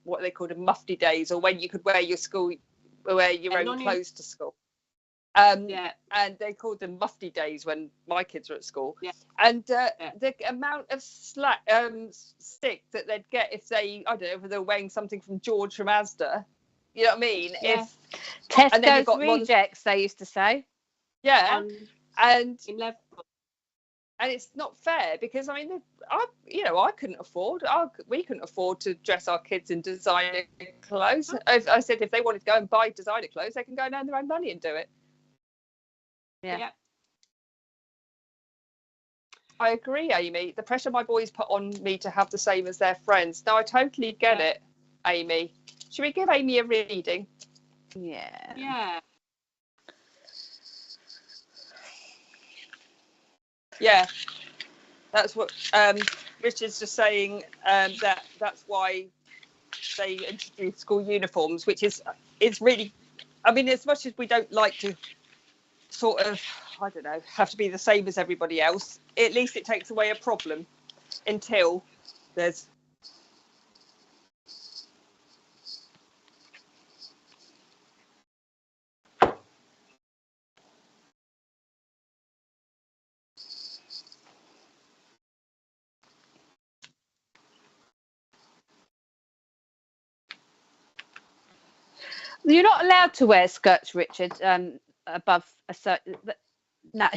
what they called a mufti days, or when you could wear your own clothes to school. And they called them mufti days when my kids were at school. Yeah. And the amount of stick that they'd get if they were wearing something from George from Asda. You know what I mean? Yeah. Tesco's rejects, they used to say. Yeah. And it's not fair because I mean, we couldn't afford to dress our kids in designer clothes. I said if they wanted to go and buy designer clothes, they can go and earn their own money and do it. Yeah. I agree, Amy. The pressure my boys put on me to have the same as their friends. Now I totally get it, Amy. Should we give Amy a reading? Yeah. Yeah. Yeah. That's what Richard's just saying. That's why they introduced school uniforms, which is really, I mean, as much as we don't like to sort of, I don't know, have to be the same as everybody else, at least it takes away a problem until there's... You're not allowed to wear skirts, Richard, above a certain... No,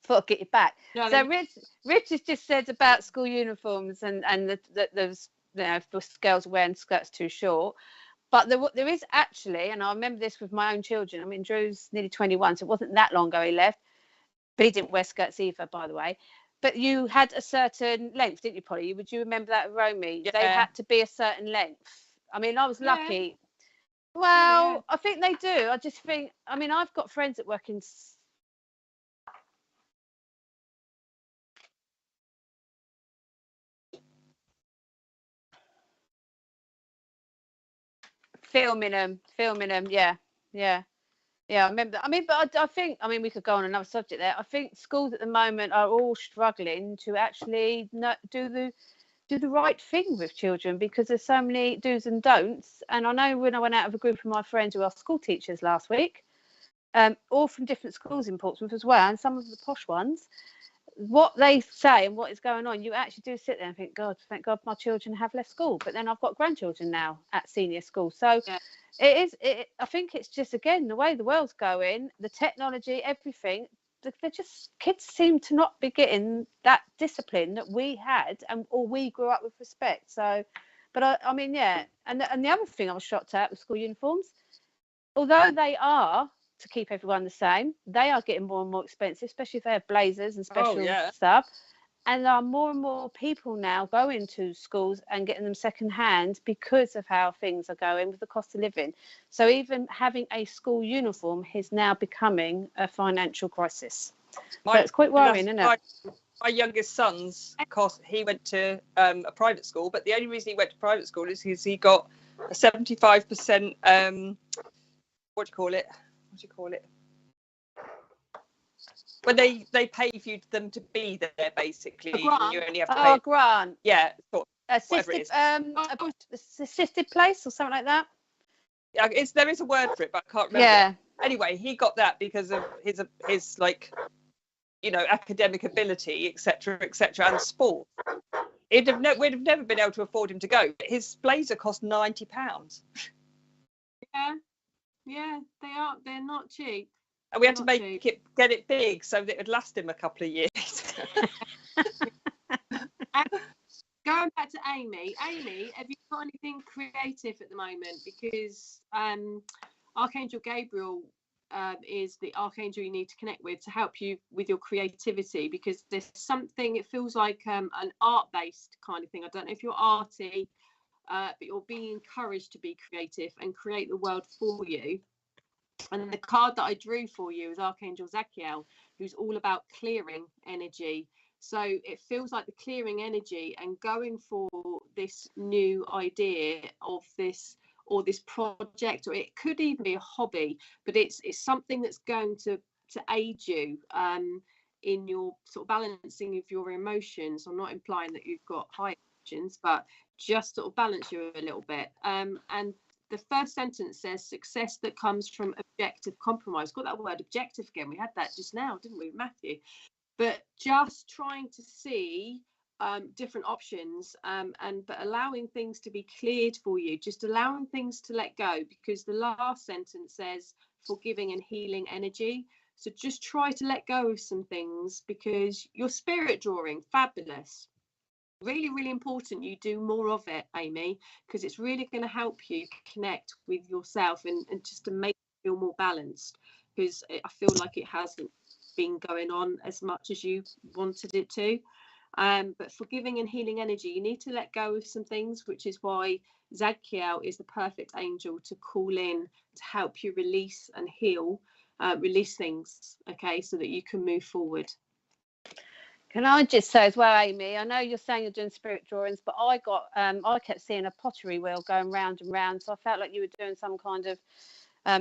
thought I'd get you back. No, so Richard just said about school uniforms and there's, you know, if girls are wearing skirts too short. But there is actually, and I remember this with my own children. I mean, Drew's nearly 21, so it wasn't that long ago he left. But he didn't wear skirts either, by the way. But you had a certain length, didn't you, Polly? Would you remember that, Romy? Yeah. They had to be a certain length. I mean, I was lucky. Well, yeah. I think they do. I just think, I mean, I've got friends that work in... Filming them, yeah. I remember. I mean, but I think, I mean, we could go on another subject there. I think schools at the moment are all struggling to actually do the right thing with children, because there's so many do's and don'ts. And I know when I went out with a group of my friends who are school teachers last week, all from different schools in Portsmouth as well, and some of the posh ones, what they say and what is going on, you actually do sit there and think, God, thank God my children have left school. But then I've got grandchildren now at senior school. So yeah. I think it's just, again, the way the world's going, the technology, everything, kids seem to not be getting that discipline that we had, or we grew up with respect. So, but I mean, yeah. And the other thing I was shocked at with school uniforms, although they are to keep everyone the same, they are getting more and more expensive, especially if they have blazers and special stuff. And there are more and more people now going to schools and getting them secondhand because of how things are going with the cost of living. So even having a school uniform is now becoming a financial crisis. So it's quite worrying, isn't it? My youngest son's cost, he went to a private school, but the only reason he went to private school is because he got a 75%, what do you call it? When they pay for them to be there, basically. A grant. You only have to pay. A grant. Yeah, whatever it is. Assisted place or something like that. Yeah, there is a word for it, but I can't remember. Yeah. Anyway, he got that because of his like, you know, academic ability, etc., and sport. We'd have never been able to afford him to go. His blazer cost £90. Yeah, they are. They're not cheap. And we had to get it big so that it would last him a couple of years. Going back to Amy, have you got anything creative at the moment? Because Archangel Gabriel is the archangel you need to connect with to help you with your creativity, because there's something, it feels like an art-based kind of thing. I don't know if you're arty, but you're being encouraged to be creative and create the world for you. And the card that I drew for you is Archangel Zachiel, who's all about clearing energy. So it feels like the clearing energy and going for this new idea of this project, or it could even be a hobby, but it's something that's going to aid you in your sort of balancing of your emotions. I'm not implying that you've got high emotions, but just sort of balance you a little bit. And the first sentence says success that comes from objective compromise. Got that word objective again. We had that just now, didn't we, Matthew? But just trying to see different options but allowing things to be cleared for you, just allowing things to let go, because the last sentence says forgiving and healing energy. So just try to let go of some things, because your spirit drawing, fabulous. Really, really important you do more of it, Amy, because it's really going to help you connect with yourself and just to make you feel more balanced, because I feel like it hasn't been going on as much as you wanted it to. But forgiving and healing energy, you need to let go of some things, which is why Zadkiel is the perfect angel to call in to help you release and heal, release things, okay, so that you can move forward. Can I just say as well, Amy, I know you're saying you're doing spirit drawings, but I kept seeing a pottery wheel going round and round, so I felt like you were doing some kind of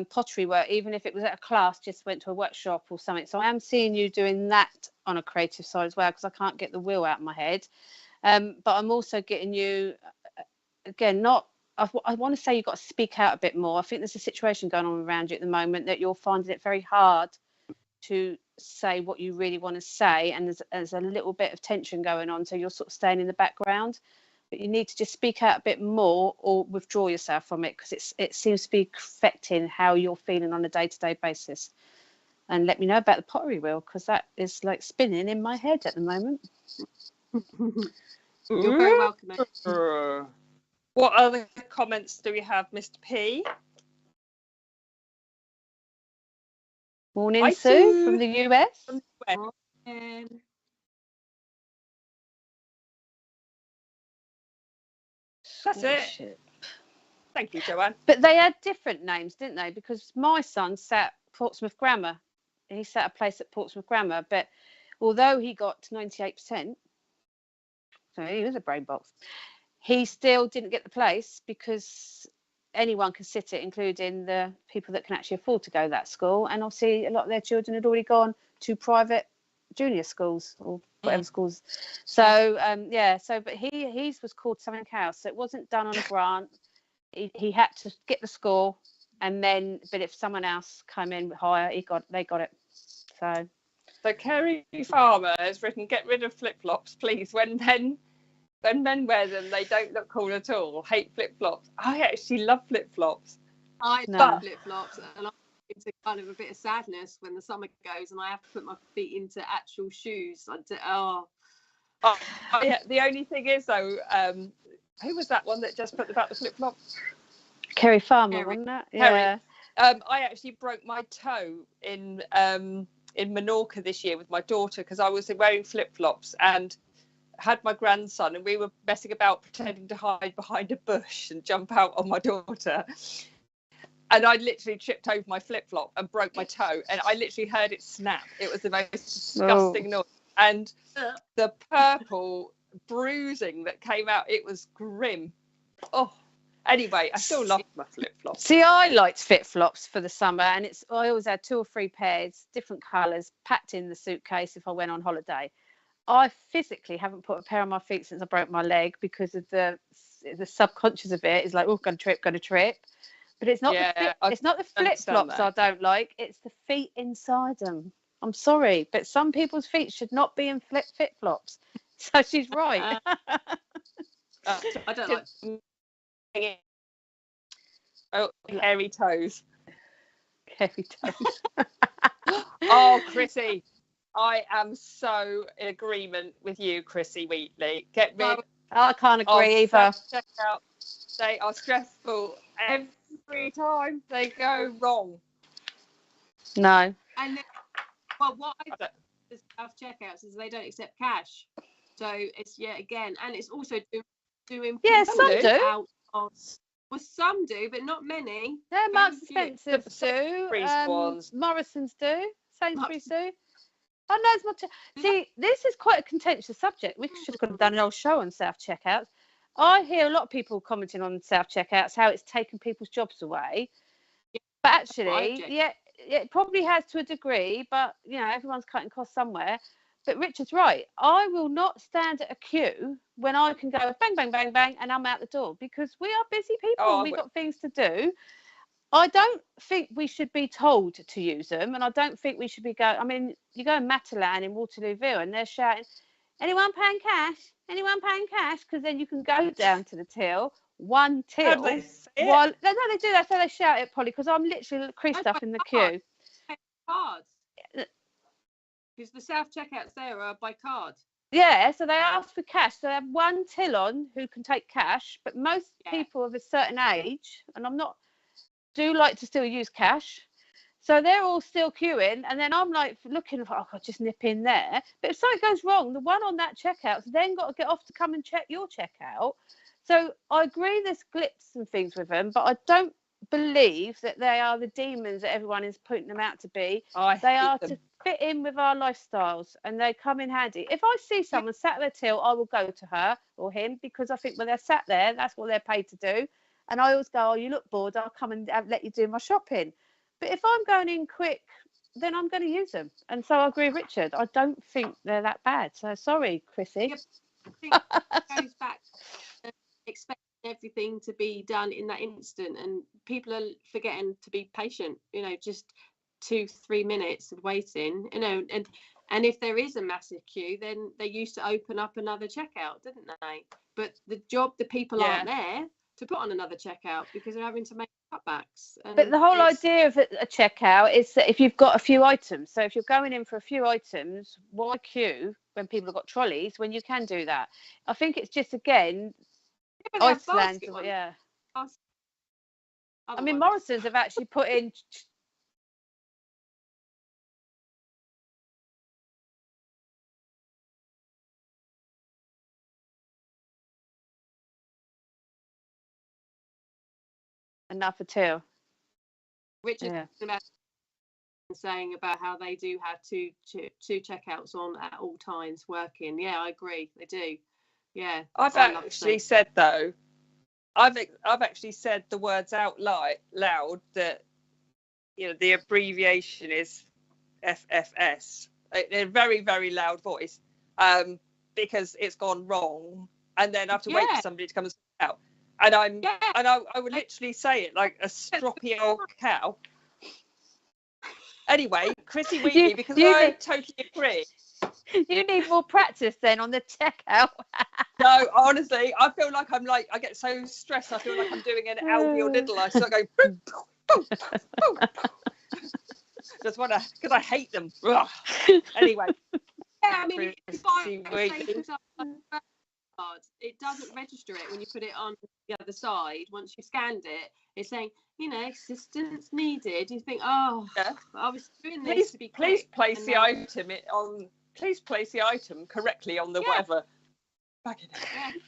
pottery work, even if it was at a class, just went to a workshop or something. So I am seeing you doing that on a creative side as well, because I can't get the wheel out of my head. But I'm also getting you, again, I want to say you've got to speak out a bit more. I think there's a situation going on around you at the moment that you're finding it very hard to say what you really want to say, and there's a little bit of tension going on, so you're sort of staying in the background, but you need to just speak out a bit more or withdraw yourself from it, because it seems to be affecting how you're feeling on a day-to-day basis. And let me know about the pottery wheel, because that is like spinning in my head at the moment. You're very welcome. What other comments do we have, Mr. P? Morning, hi, Sue from the US. That's it. Thank you, Joanne. But they had different names, didn't they? Because my son sat Portsmouth Grammar. He sat a place at Portsmouth Grammar, but although he got 98%, so he was a brain box, he still didn't get the place because anyone can sit it, including the people that can actually afford to go to that school. And obviously a lot of their children had already gone to private junior schools or whatever schools. So but he was called something else. So it wasn't done on a grant. He had to get the score, and then but if someone else came in higher, they got it. So Kerry Farmer has written, get rid of flip-flops, please. When men wear them, they don't look cool at all. Hate flip-flops. I actually love flip-flops. I love flip-flops, and I'm into kind of a bit of sadness when the summer goes and I have to put my feet into actual shoes. Yeah, the only thing is though, who was that one that just put about the flip-flops? Kerry Farmer, wasn't that? Yeah. I actually broke my toe in Menorca this year with my daughter because I was wearing flip-flops and had my grandson, and we were messing about pretending to hide behind a bush and jump out on my daughter, and I literally tripped over my flip-flop and broke my toe, and I literally heard it snap. It was the most disgusting noise, and the purple bruising that came out, it was grim. Anyway, I still love my flip-flops. See, I liked flip-flops for the summer, and I always had 2 or 3 pairs, different colours, packed in the suitcase if I went on holiday. I physically haven't put a pair on my feet since I broke my leg because of the subconscious of it is like, going to trip. But it's not the flip-flops I don't like. It's the feet inside them. I'm sorry, but some people's feet should not be in flip-flops. So she's right. I don't like. Hairy toes. Hairy toes. Oh, Chrissy, I am so in agreement with you, Chrissy Wheatley. Get rid. I can't agree either. Checkout. They are stressful every time they go wrong. No. And what I self checkouts is they don't accept cash. So it's again, and it's also doing. Yeah, some do. Well, some do, but not many. Yeah, Marks and Spencer's do. Morrison's do. Sainsbury's do. I know as much. See, this is quite a contentious subject. We should have done an old show on self checkouts. I hear a lot of people commenting on self checkouts, how it's taken people's jobs away. But actually, it probably has to a degree. But everyone's cutting costs somewhere. But Richard's right. I will not stand at a queue when I can go bang, bang, bang, bang, and I'm out the door, because we are busy people and we've got things to do. I don't think we should be told to use them, and I don't think we should be going. I mean, you go in Matalan in Waterlooville and they're shouting, "Anyone paying cash? Anyone paying cash?" Because then you can go down to the till, one till. They do that. So they shout it, Polly, because I'm literally creased up in the queue. Cards. Because the self checkouts there are by card. Yeah, so they ask for cash. So they have one till on who can take cash, but most people of a certain age, and do like to still use cash. So they're all still queuing, and then I'm like looking for, just nip in there. But if something goes wrong, the one on that checkout's then got to get off to come and check your checkout. So I agree there's glitz and things with them, but I don't believe that they are the demons that everyone is putting them out to be. fit in with our lifestyles and they come in handy. If I see someone sat at a till, I will go to her or him, because I think when they're sat there, that's what they're paid to do. And I always go, oh, you look bored, I'll come and let you do my shopping. But if I'm going in quick, then I'm going to use them. And so I agree with Richard. I don't think they're that bad. So sorry, Chrissy. Yep. I think it goes back to expecting everything to be done in that instant, and people are forgetting to be patient, you know, just 2-3 minutes of waiting, you know, and if there is a massive queue, then they used to open up another checkout, didn't they? But the people aren't there to put on another checkout because they're having to make cutbacks. But the whole idea of a checkout is that if you've got a few items, so if you're going in for a few items, why queue when people have got trolleys when you can do that? I think it's just, again, Iceland, yeah. I mean, Morrison's have actually put in enough for two. Richard saying about how they do have two checkouts on at all times working. Yeah, I agree, they do. Yeah, I've actually said though, I've actually said the words out loud that, you know, the abbreviation is FFS in a very, very loud voice, because it's gone wrong, and then I have to wait for somebody to come and sort it out. And I would literally say it like a stroppy old cow. Anyway, Chrissy Wheatley, because I totally agree. You need more practice then on the checkout. No, honestly, I feel like I get so stressed. I feel like I'm doing an Albi or Lidl. I start going boom, boom, boom, boom. Just want to, because I hate them. Anyway. Yeah, I mean, if it doesn't register it when you put it on the other side. Once you scanned it, it's saying, you know, assistance needed. You think, oh, I was doing this to be quick. Please place the item on. Please place the item correctly on the whatever. Back in it.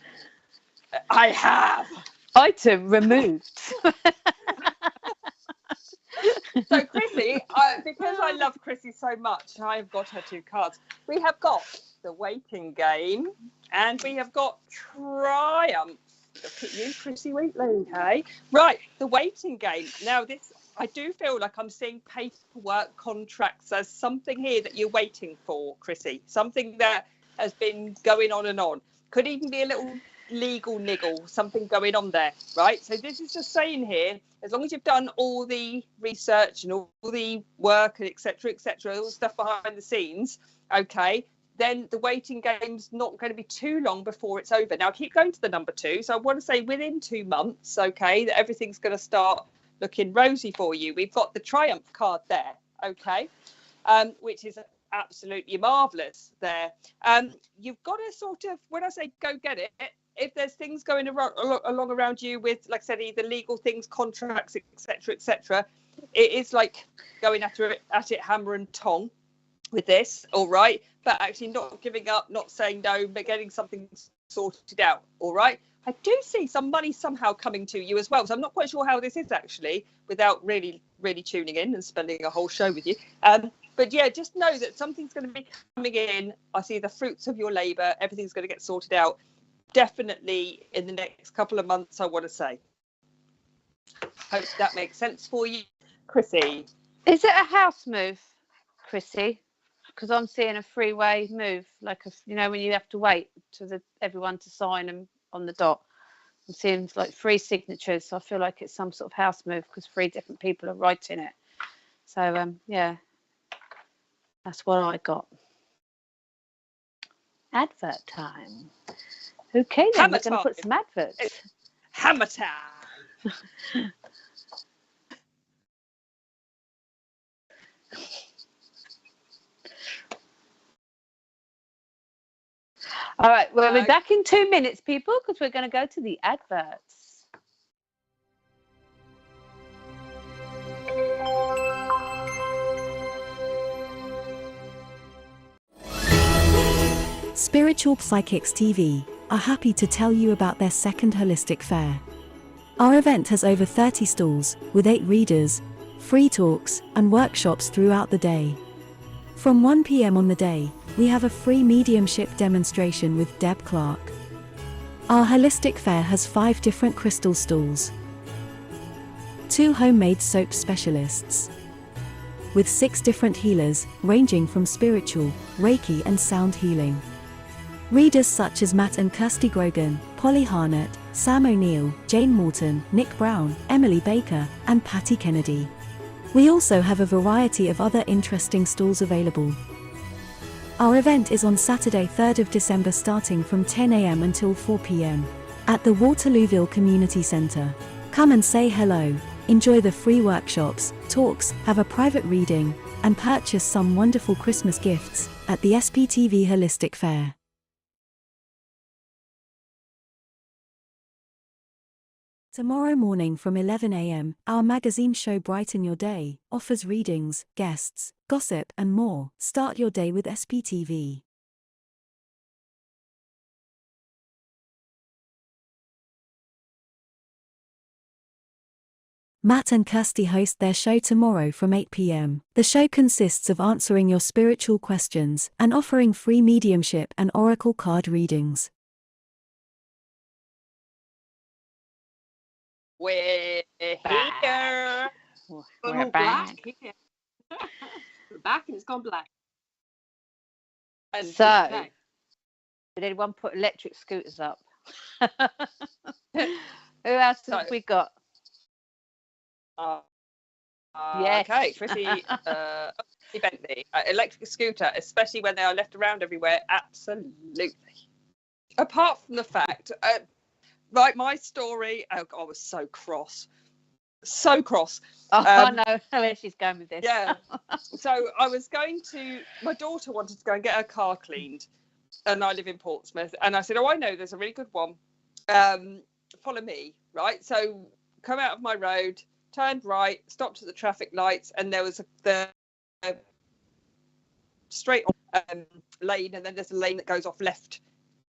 I have. Item removed. So Chrissy, because I love Chrissy so much, I've got her 2 cards. We have got the waiting game, and we have got Triumph. Look at you, Chrissy Wheatley. Okay, right, the waiting game. Now this, I do feel like I'm seeing paperwork, contracts as something here that you're waiting for, Chrissy. Something that has been going on and on. Could even be a little legal niggle, something going on there, right? So this is just saying here, as long as you've done all the research and all the work and etc., all the stuff behind the scenes, okay, then the waiting game's not going to be too long before it's over. Now I keep going to the number 2, so I want to say within 2 months, okay, that everything's going to start looking rosy for you. We've got the Triumph card there, okay, which is absolutely marvellous there. You've got to sort of, when I say go get it, if there's things going along around you with, like I said, either legal things, contracts, etc., it is like going at it hammer and tong with this, all right, but actually not giving up, not saying no, but getting something sorted out, all right. I do see some money somehow coming to you as well, so I'm not quite sure how this is actually, without really tuning in and spending a whole show with you. But yeah, just know that something's going to be coming in. I see the fruits of your labour. Everything's going to get sorted out. Definitely in the next couple of months, I want to say. Hope that makes sense for you, Chrissy. Is it a house move, Chrissy? Because I'm seeing a freeway move, like you know, when you have to wait to everyone to sign them on the dot. I'm seeing like 3 signatures, so I feel like it's some sort of house move because 3 different people are writing it. So yeah, that's what I got. Advert time. Okay, then we're going to put some adverts. It's hammer time. All right, we'll be back in 2 minutes, people, because we're going to go to the adverts. Spiritual Psychics TV are happy to tell you about their second holistic fair. Our event has over 30 stalls, with 8 readers, free talks, and workshops throughout the day. From 1 p.m. on the day, we have a free mediumship demonstration with Deb Clark. Our holistic fair has 5 different crystal stalls, 2 homemade soap specialists, with 6 different healers, ranging from spiritual, Reiki and sound healing. Readers such as Matt and Kirsty Grogan, Polly Harnett, Sam O'Neill, Jane Morton, Nick Brown, Emily Baker, and Patty Kennedy. We also have a variety of other interesting stalls available. Our event is on Saturday 3rd of December starting from 10 a.m. until 4 p.m. at the Waterlooville Community Centre. Come and say hello, enjoy the free workshops, talks, have a private reading, and purchase some wonderful Christmas gifts at the SPTV Holistic Fair. Tomorrow morning from 11 a.m., our magazine show Brighten Your Day offers readings, guests, gossip and more. Start your day with SPTV. Matt and Kirsty host their show tomorrow from 8 p.m. The show consists of answering your spiritual questions and offering free mediumship and oracle card readings. We're here. We're back. We're back and it's gone black. And So, did anyone put electric scooters up? Who else have we got? Yes. Okay, Chrissy Bentley, electric scooter, especially when they are left around everywhere. Absolutely. Apart from the fact, right, my story. Oh, I was so cross. So cross. Oh, I know where she's going with this. Yeah. So I was my daughter wanted to go and get her car cleaned, and I live in Portsmouth. And I said, oh, I know, there's a really good one. Follow me, right? So come out of my road, turned right, stopped at the traffic lights, and there was the straight on lane, and then there's a lane that goes off left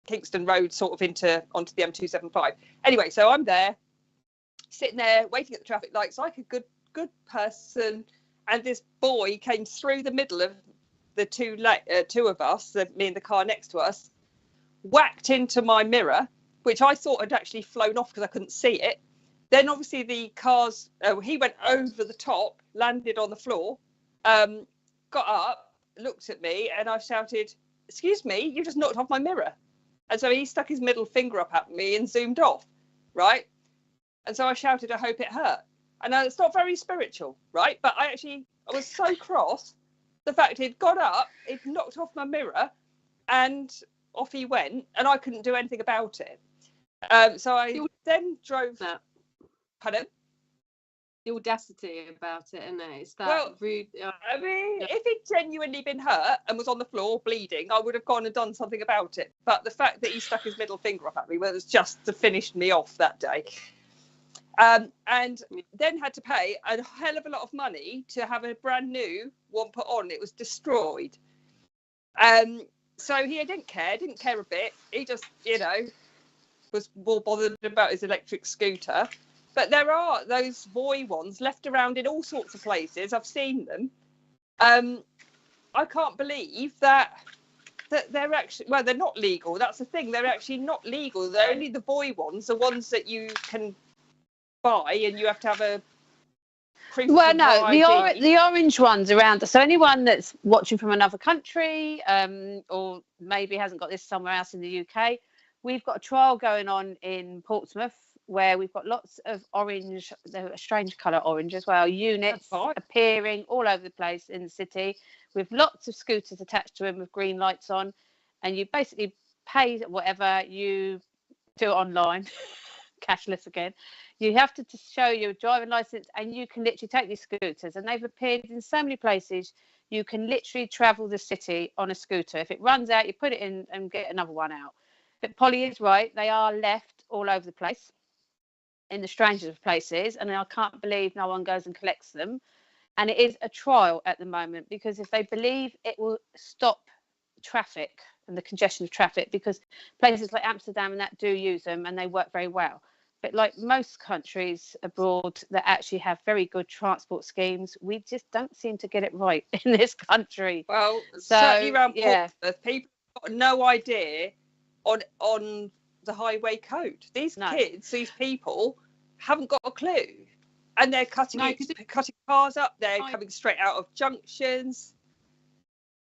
Kingston Road sort of onto the M275. Anyway, so I'm there, sitting there waiting at the traffic lights like a good person, and this boy came through the middle of the two of us, me and the car next to us, whacked into my mirror, which I thought had actually flown off because I couldn't see it. Then obviously the cars, he went over the top, landed on the floor, got up, looked at me, and I shouted, "Excuse me, you just knocked off my mirror." And so he stuck his middle finger up at me and zoomed off, right? And so I shouted, "I hope it hurt." And it's not very spiritual, right? But I was so cross. The fact he'd got up, he'd knocked off my mirror, and off he went, and I couldn't do anything about it. So I then drove. Pardon? The audacity about it, isn't it? It's that rude. I mean, if he'd genuinely been hurt and was on the floor bleeding, I would have gone and done something about it. But the fact that he stuck his middle finger up at me was just to finish me off that day. And then had to pay a hell of a lot of money to have a brand new one put on. It was destroyed. So he didn't care a bit. He just, was more bothered about his electric scooter. But there are those boy ones left around in all sorts of places. I've seen them. I can't believe that they're actually, they're not legal. That's the thing. They're actually not legal. They're only the boy ones, the ones that you can buy, and you have to have a proof. Well, no, the orange ones around. So anyone that's watching from another country, or maybe hasn't got this somewhere else in the UK, we've got a trial going on in Portsmouth where we've got lots of orange, a strange colour orange as well, units appearing all over the place in the city with lots of scooters attached to them with green lights on, and you basically pay whatever, you do it online, cashless again. You have to show your driving licence, and you can literally take these scooters, and they've appeared in so many places. You can literally travel the city on a scooter. If it runs out, you put it in and get another one out. But Polly is right, they are left all over the place in the strangest of places, and I can't believe no one goes and collects them. And it is a trial at the moment, because if they believe it will stop traffic and the congestion of traffic, because places like Amsterdam and that do use them and they work very well. like most countries abroad that actually have very good transport schemes, we just don't seem to get it right in this country. Well, so certainly around yeah, Portsmouth, people have got no idea on the highway code. These kids, these people, haven't got a clue, and they're cutting cars up. They're coming straight out of junctions.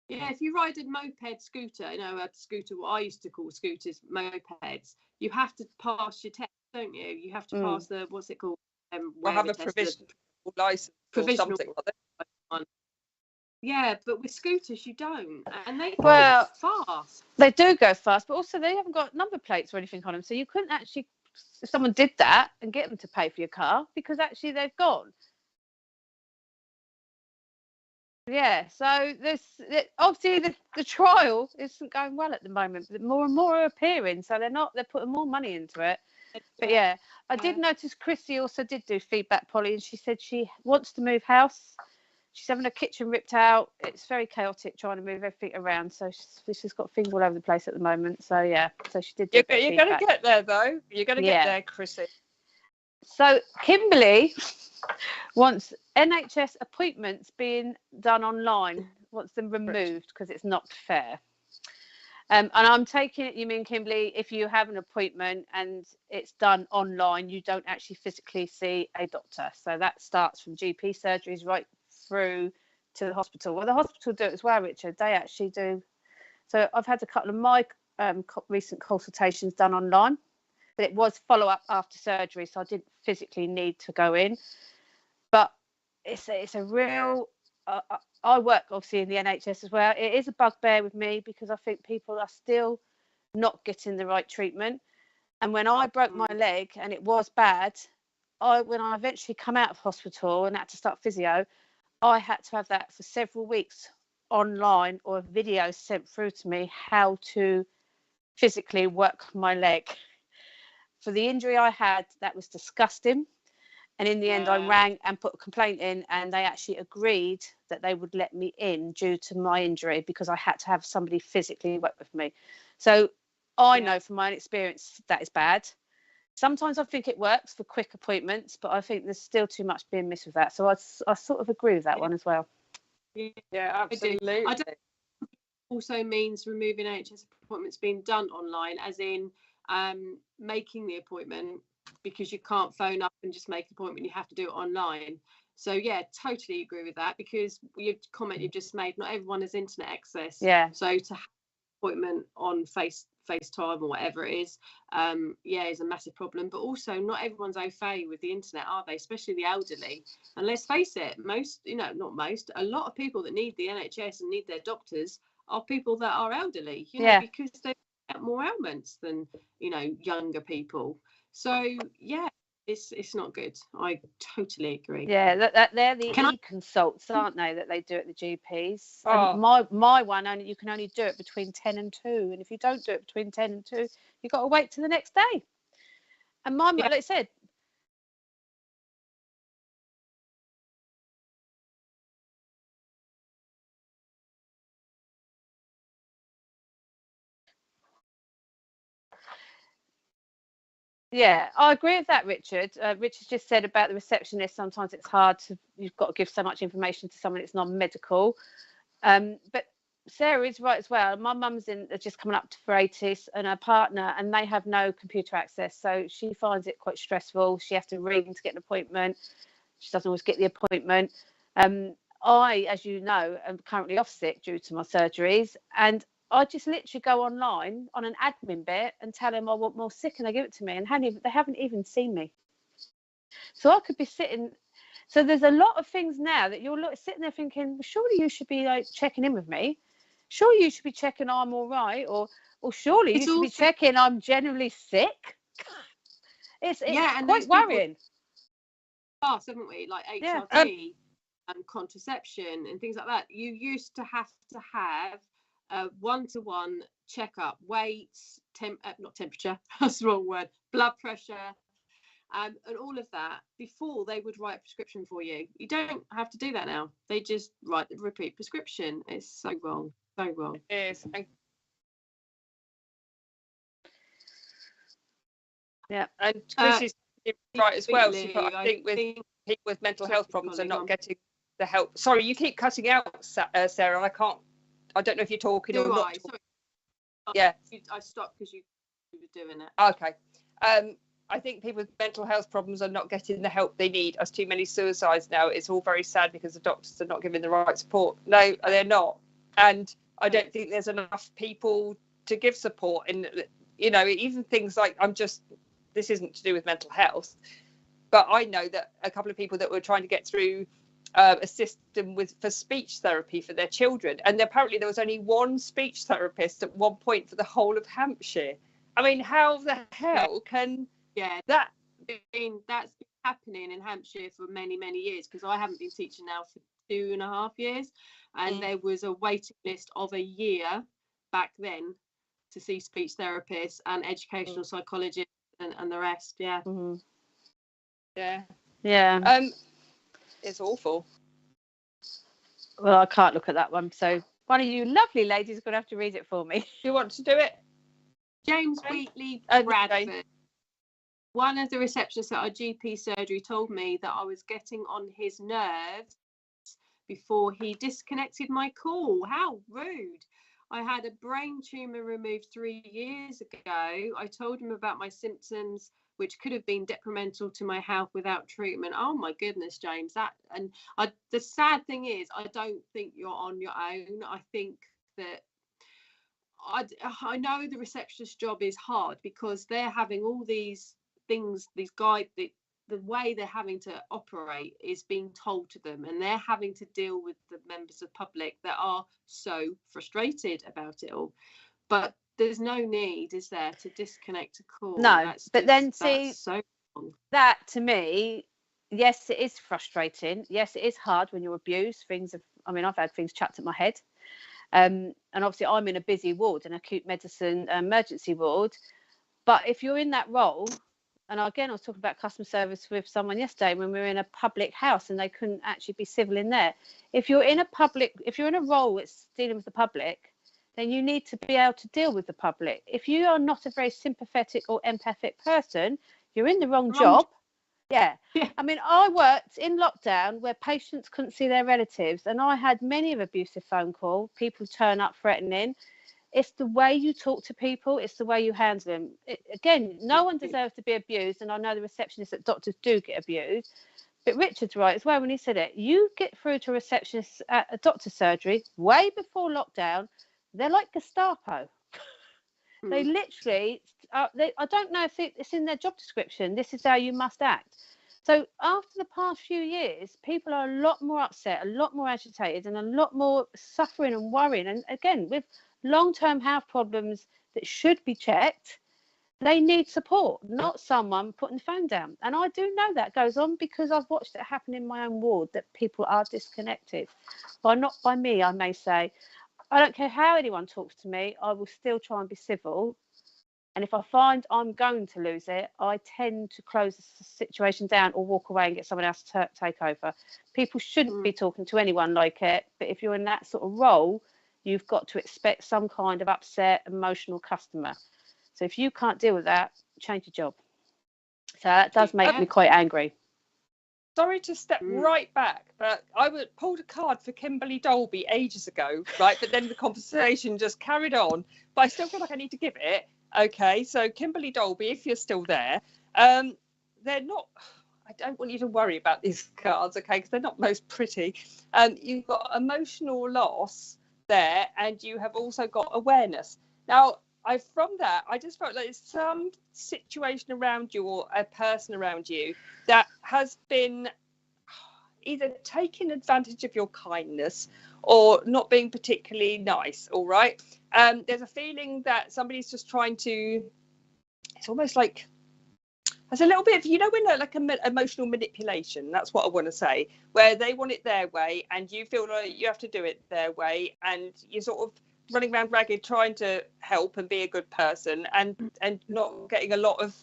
Yeah, if you ride a moped scooter, you know, a scooter, what I used to call scooters, mopeds, you have to pass your test, don't you? You have to pass the, what's it called? Or have a provisional license or something like that. Yeah, but with scooters you don't, and they go fast. They do go fast, but also they haven't got number plates or anything on them, so you couldn't actually, if someone did that, and get them to pay for your car, because actually they've gone. Yeah, so obviously the trial isn't going well at the moment. But more and more are appearing, so they're putting more money into it. But yeah, I did notice Chrissy also did do feedback, Polly, and she said she wants to move house. She's having her kitchen ripped out. It's very chaotic trying to move everything around, so she's got things all over the place at the moment. So yeah, so she did. You're going to get there though. You're going to get there, Chrissy. So Kimberly wants NHS appointments being done online, wants them removed because it's not fair. And I'm taking it, you mean, Kimberly, if you have an appointment and it's done online, you don't actually physically see a doctor. So that starts from GP surgeries right through to the hospital. Well, the hospital do it as well, Richard. They actually do. So I've had a couple of my recent consultations done online, but it was follow-up after surgery, so I didn't physically need to go in. But it's a real I work obviously in the NHS as well. It is a bugbear with me because I think people are still not getting the right treatment. And when I broke my leg and it was bad, when I eventually come out of hospital and had to start physio, I had to have that for several weeks online or a video sent through to me how to physically work my leg. For the injury I had, that was disgusting. And in the end, I rang and put a complaint in, and they actually agreed that they would let me in due to my injury because I had to have somebody physically work with me. So I know from my own experience that is bad. Sometimes I think it works for quick appointments, but I think there's still too much being missed with that. So I sort of agree with that one as well. Yeah, absolutely. I don't also means removing NHS appointments being done online, as in making the appointment, because you can't phone up and just make an appointment, you have to do it online. So yeah, totally agree with that, because your comment you've just made, not everyone has internet access. Yeah. So to have an appointment on FaceTime or whatever it is, is a massive problem. But also not everyone's au fait with the internet, are they? Especially the elderly. And let's face it, a lot of people that need the NHS and need their doctors are people that are elderly, because they have more ailments than, younger people. So yeah, it's not good. I totally agree. Yeah, they're the e-consults, aren't they, that they do at the GPs? And my one, you can only do it between 10 and 2, and if you don't do it between 10 and 2, you've got to wait till the next day. And mine, like I said, yeah, I agree with that, Richard. Richard just said about the receptionist. Sometimes it's hard you've got to give so much information to someone that's non-medical. But Sarah is right as well. My mum's just coming up for 80, and her partner, and they have no computer access. So she finds it quite stressful. She has to ring to get an appointment. She doesn't always get the appointment. I, as you know, am currently off sick due to my surgeries, and I just literally go online on an admin bit and tell them I want more sick, and they give it to me, and they haven't even seen me. So I could be sitting. So there's a lot of things now that you're sitting there thinking, well, surely you should be like checking in with me. Surely you should be checking I'm all right, or surely you should be checking I'm generally sick. It's quite worrying. Past, haven't we? Like HRT and contraception and things like that. You used to have a one-to-one checkup, weights, not temperature, that's the wrong word, blood pressure, and all of that before they would write a prescription for you. You don't have to do that now. They just write the repeat prescription. It's so wrong. So wrong. It is. Yeah. And Chrissy's right as well. She put, I think with people with mental health problems are not getting the help. Sorry, you keep cutting out, Sarah. I don't know if you're talking or not. Sorry. Yeah. I stopped because you were doing it. Okay. I think people with mental health problems are not getting the help they need. There's too many suicides now. It's all very sad because the doctors are not giving the right support. No, they're not. And I don't think there's enough people to give support. And, you know, even things like, this isn't to do with mental health, but I know that a couple of people that were trying to get through a system for speech therapy for their children. And apparently there was only one speech therapist at one point for the whole of Hampshire. I mean, how the hell can... Yeah, that's been happening in Hampshire for many, many years, because I haven't been teaching now for 2.5 years, and there was a waiting list of a year back then to see speech therapists and educational psychologists and the rest. Yeah. Mm-hmm. Yeah. It's awful. Well, I can't look at that one, so one of you lovely ladies is going to have to read it for me. Do you want to do it? James Wheatley Bradford. One of the receptionists at our GP surgery told me that I was getting on his nerves before he disconnected my call. How rude. I had a brain tumour removed 3 years ago. I told him about my symptoms, which could have been detrimental to my health without treatment. Oh my goodness, James. The sad thing is, I don't think you're on your own. I think that I know the receptionist job is hard because they're having all these things, these guides, the way they're having to operate is being told to them, and they're having to deal with the members of public that are so frustrated about it all. But there's no need, is there, to disconnect a call? No, so that to me, yes, it is frustrating. Yes, it is hard when you're abused. I've had things chucked at my head. And obviously I'm in a busy ward, an acute medicine emergency ward. But if you're in that role, and again, I was talking about customer service with someone yesterday when we were in a public house and they couldn't actually be civil in there. If you're in a role that's dealing with the public, then you need to be able to deal with the public. If you are not a very sympathetic or empathic person, you're in the wrong job. Yeah. I mean, I worked in lockdown where patients couldn't see their relatives, and I had many of abusive phone calls, people turn up threatening. It's the way you talk to people. It's the way you handle them. Again, no one deserves to be abused, and I know the receptionists at doctors do get abused. But Richard's right as well when he said it. You get through to a receptionist at a doctor's surgery way before lockdown, they're like Gestapo. They literally, I don't know if it's in their job description. This is how you must act. So after the past few years, people are a lot more upset, a lot more agitated, and a lot more suffering and worrying. And again, with long-term health problems that should be checked, they need support, not someone putting the phone down. And I do know that goes on because I've watched it happen in my own ward, that people are disconnected. Well, not by me, I may say. I don't care how anyone talks to me, I will still try and be civil. And if I find I'm going to lose it, I tend to close the situation down or walk away and get someone else to take over. People shouldn't be talking to anyone like it, but if you're in that sort of role, you've got to expect some kind of upset, emotional customer. So if you can't deal with that, change your job. So that does make me quite angry. Sorry to step right back, but I pulled a card for Kimberly Dolby ages ago, right? But then the conversation just carried on. But I still feel like I need to give it. Okay, so Kimberly Dolby, if you're still there, they're not... I don't want you to worry about these cards, okay, because they're not most pretty. You've got emotional loss there, and you have also got awareness. Now, from that, I just felt like there's some situation around you or a person around you that has been either taking advantage of your kindness or not being particularly nice, all right? There's a feeling that somebody's just trying to, it's almost like, there's a little bit of, when like emotional manipulation, that's what I want to say, where they want it their way and you feel like you have to do it their way, and you're sort of running around ragged trying to help and be a good person and not getting a lot of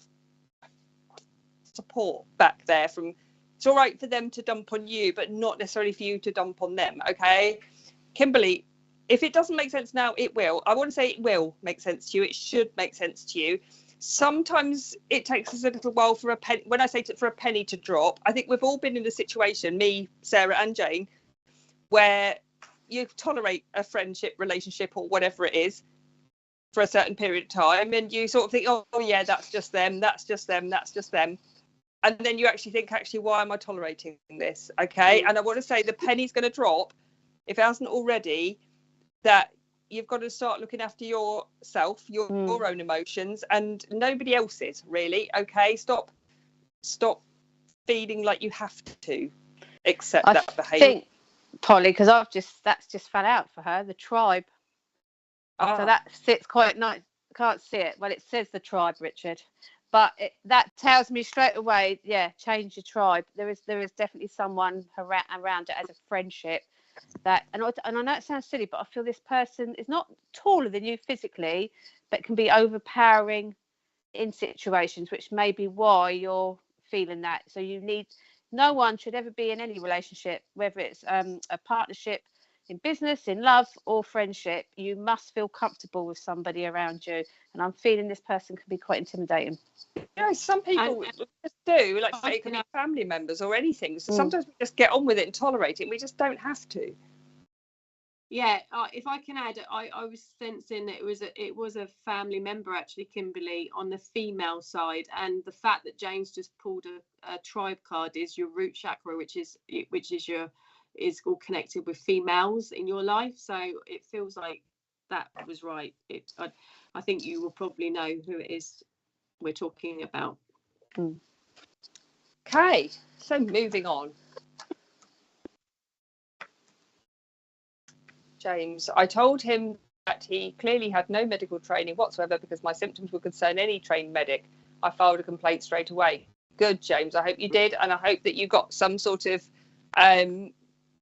support back there from, it's all right for them to dump on you, but not necessarily for you to dump on them, okay? Kimberly, if it doesn't make sense now, it will. I want to say it will make sense to you. It should make sense to you. sometimes it takes us a little while for a penny. When I say for a penny to drop, I think we've all been in a situation, me, Sarah and Jane, where you tolerate a friendship, relationship or whatever it is for a certain period of time, and you sort of think, oh yeah, that's just them, that's just them, that's just them. And then you actually think, actually, why am I tolerating this? Okay. And I want to say the penny's going to drop, if it hasn't already, that you've got to start looking after yourself, your own emotions, and nobody else's, really. Okay. Stop feeling like you have to accept that behaviour. I think, Polly, because that's just fell out for her, the tribe. So that sits quite nice. Can't see it. Well, it says the tribe, Richard. But that tells me straight away, yeah, change your tribe. There is definitely someone around it as a friendship that, and I know it sounds silly, but I feel this person is not taller than you physically, but can be overpowering in situations, which may be why you're feeling that. So no one should ever be in any relationship, whether it's a partnership in business, in love or friendship. You must feel comfortable with somebody around you. And I'm feeling this person can be quite intimidating. Yeah, some people just do, like say it can be family members or anything. So sometimes we just get on with it and tolerate it. We just don't have to. Yeah, if I can add, I was sensing that it was a family member, actually, Kimberly, on the female side, and the fact that James just pulled a tribe card is your root chakra, which is all connected with females in your life. So it feels like that was right. I think you will probably know who it is we're talking about. Okay, so moving on. James, I told him that he clearly had no medical training whatsoever because my symptoms would concern any trained medic. I filed a complaint straight away. Good, James. I hope you did, and I hope that you got some sort of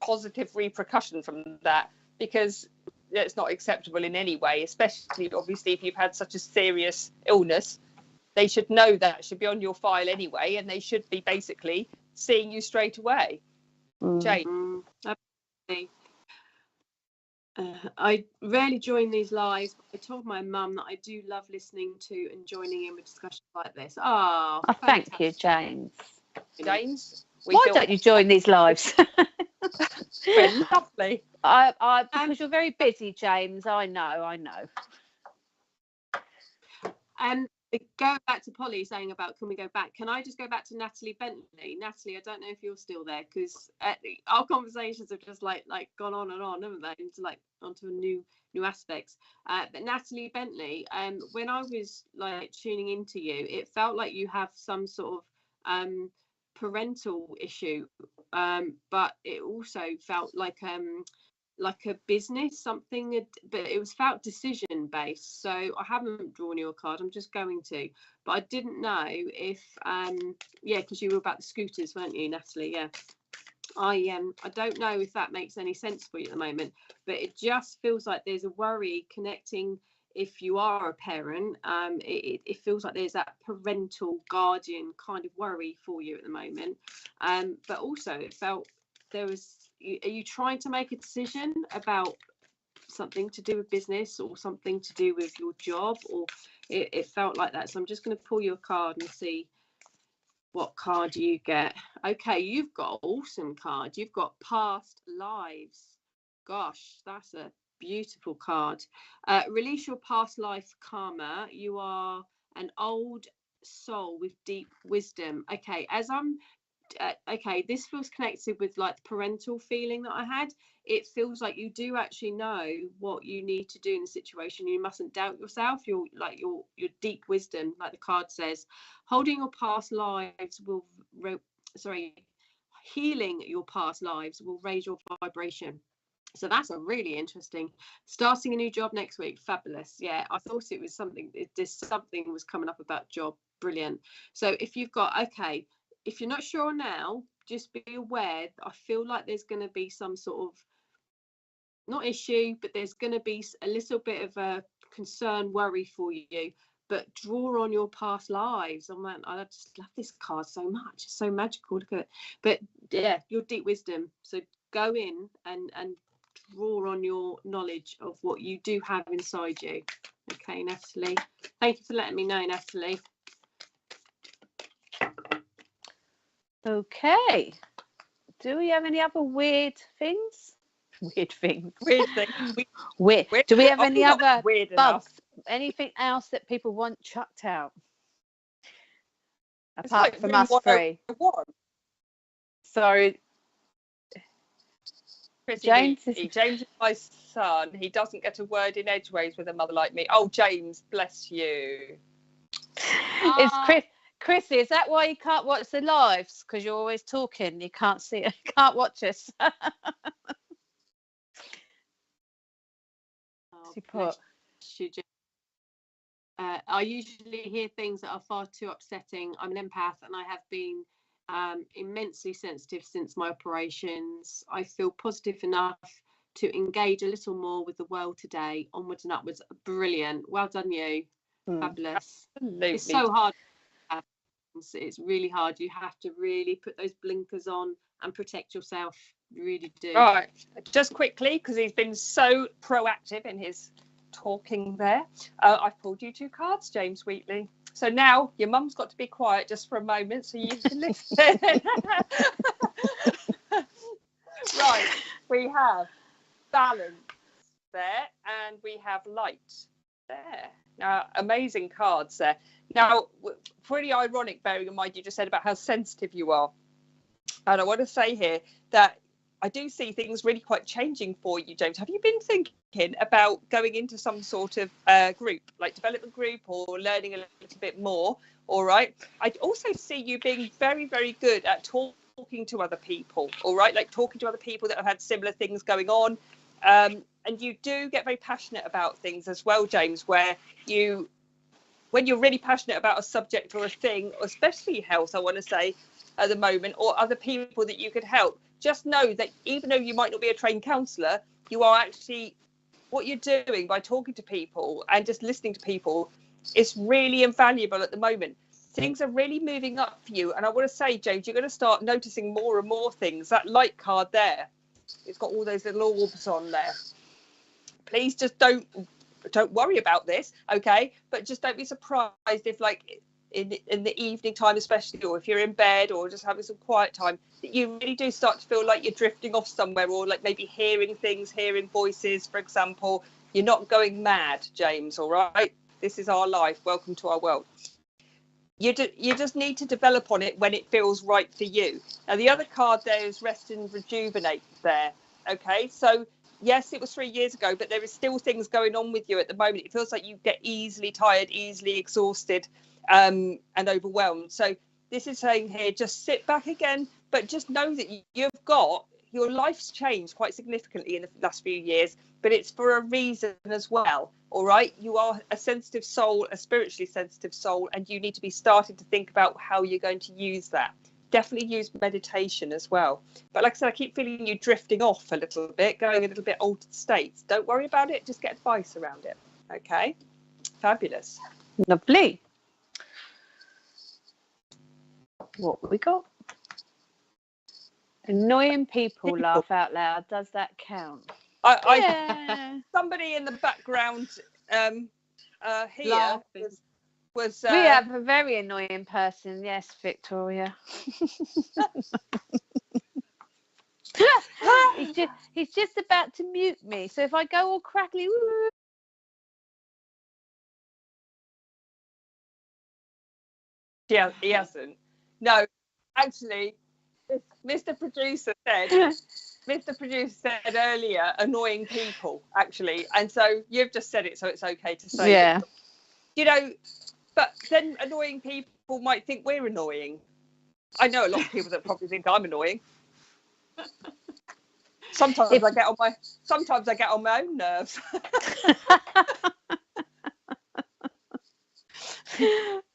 positive repercussion from that, because it's not acceptable in any way, especially obviously if you've had such a serious illness. They should know that should be on your file anyway, and they should be basically seeing you straight away. Jane. I rarely join these lives, but I told my mum that I do love listening to and joining in with discussions like this. Thank you, James. James, why don't you join these lives? We're lovely. Because you're very busy, James. I know. And going back to Polly saying about, can we go back? Can I just go back to Natalie Bentley? Natalie, I don't know if you're still there, because our conversations have just like gone on and on, haven't they? Into onto new aspects. But Natalie Bentley, when I was like tuning into you, it felt like you have some sort of parental issue, but it also felt like a business something, but it was felt decision based. So I haven't drawn you a card, I'm just going to, but I didn't know if because you were about the scooters, weren't you, Natalie? I don't know if that makes any sense for you at the moment, but it just feels like there's a worry connecting. If you are a parent, it feels like there's that parental guardian kind of worry for you at the moment, but also it felt there was. Are you trying to make a decision about something to do with business or something to do with your job, or it felt like that? So I'm just going to pull you a card and see what card you get. Okay, you've got an awesome card. You've got past lives. Gosh, that's a beautiful card. Release your past life karma. You are an old soul with deep wisdom. Okay, this feels connected with like the parental feeling that I had. It feels like you do actually know what you need to do in the situation. You mustn't doubt yourself. Your deep wisdom, like the card says, holding your past lives will healing your past lives will raise your vibration. So that's a really interesting. Starting a new job next week, fabulous. Yeah, I thought it was something was coming up about job. Brilliant. So if you've got if you're not sure now, just be aware that I feel like there's going to be some sort of, not issue, but there's going to be a little bit of a concern, worry for you. But draw on your past lives. I just love this card so much. It's so magical. Look at it. But yeah, your deep wisdom. So go in and draw on your knowledge of what you do have inside you. Okay, Natalie. Thank you for letting me know, Natalie. Okay. Do we have any other weird things? Weird things. Weird things. Weird. Do we have any other weird bugs? enough. Anything else that people want chucked out? It's Apart like from room us three. 101. So James is my son. He doesn't get a word in edgeways with a mother like me. Oh, James, bless you. It's Chrissy, is that why you can't watch the lives? Because you're always talking. You can't see it. Can't watch us. I usually hear things that are far too upsetting. I'm an empath and I have been immensely sensitive since my operations. I feel positive enough to engage a little more with the world today. Onwards and upwards. Brilliant. Well done, you. Fabulous. Absolutely. It's so hard. It's really hard. You have to really put those blinkers on and protect yourself. You really do. Right. Just quickly, because he's been so proactive in his talking there. I've pulled you 2 cards, James Wheatley. So now your mum's got to be quiet just for a moment so you can listen. Right. We have balance there and we have light there. Now, amazing cards there. Now, pretty ironic, bearing in mind you just said about how sensitive you are. And I want to say here that I do see things really quite changing for you, James. Have you been thinking about going into some sort of group, like development group, or learning a little bit more? All right. I also see you being very, very good at talking to other people. All right. Like talking to other people that have had similar things going on. And you do get very passionate about things as well, James, when you're really passionate about a subject or a thing, especially health, I want to say at the moment, or other people that you could help, just know that even though you might not be a trained counsellor, you are actually, what you're doing by talking to people and just listening to people is really invaluable at the moment. Things are really moving up for you. And I want to say, James, you're going to start noticing more and more things. That light card there, it's got all those little orbs on there. Please just don't worry about this, okay? But just don't be surprised if, like, in the evening time especially, or if you're in bed or just having some quiet time, that you really do start to feel like you're drifting off somewhere, or like maybe hearing things, hearing voices, for example. You're not going mad, James, all right? This is our life. Welcome to our world. You just need to develop on it when it feels right for you. Now, the other card there is rest and rejuvenate there, okay? So yes, it was 3 years ago, but there is still things going on with you at the moment. It feels like you get easily tired, easily exhausted, and overwhelmed. So this is saying here, just sit back again, but just know that your life's changed quite significantly in the last few years, but it's for a reason as well. All right, you are a sensitive soul, a spiritually sensitive soul, and you need to be starting to think about how you're going to use that. Definitely use meditation as well. But like I said, I keep feeling you drifting off a little bit, going a little bit altered states. Don't worry about it. Just get advice around it. Okay. Fabulous. Lovely. What we got? Annoying people laugh out loud. Does that count? Yeah. Somebody in the background here was we have a very annoying person. Yes, Victoria. he's just about to mute me. So if I go all crackly, yeah, he hasn't. No, actually, Mr. Producer said earlier, annoying people, actually. And so you've just said it, so it's okay to say. Yeah. It. You know, but then annoying people might think we're annoying. I know a lot of people that probably think I'm annoying. Sometimes I get on my own nerves.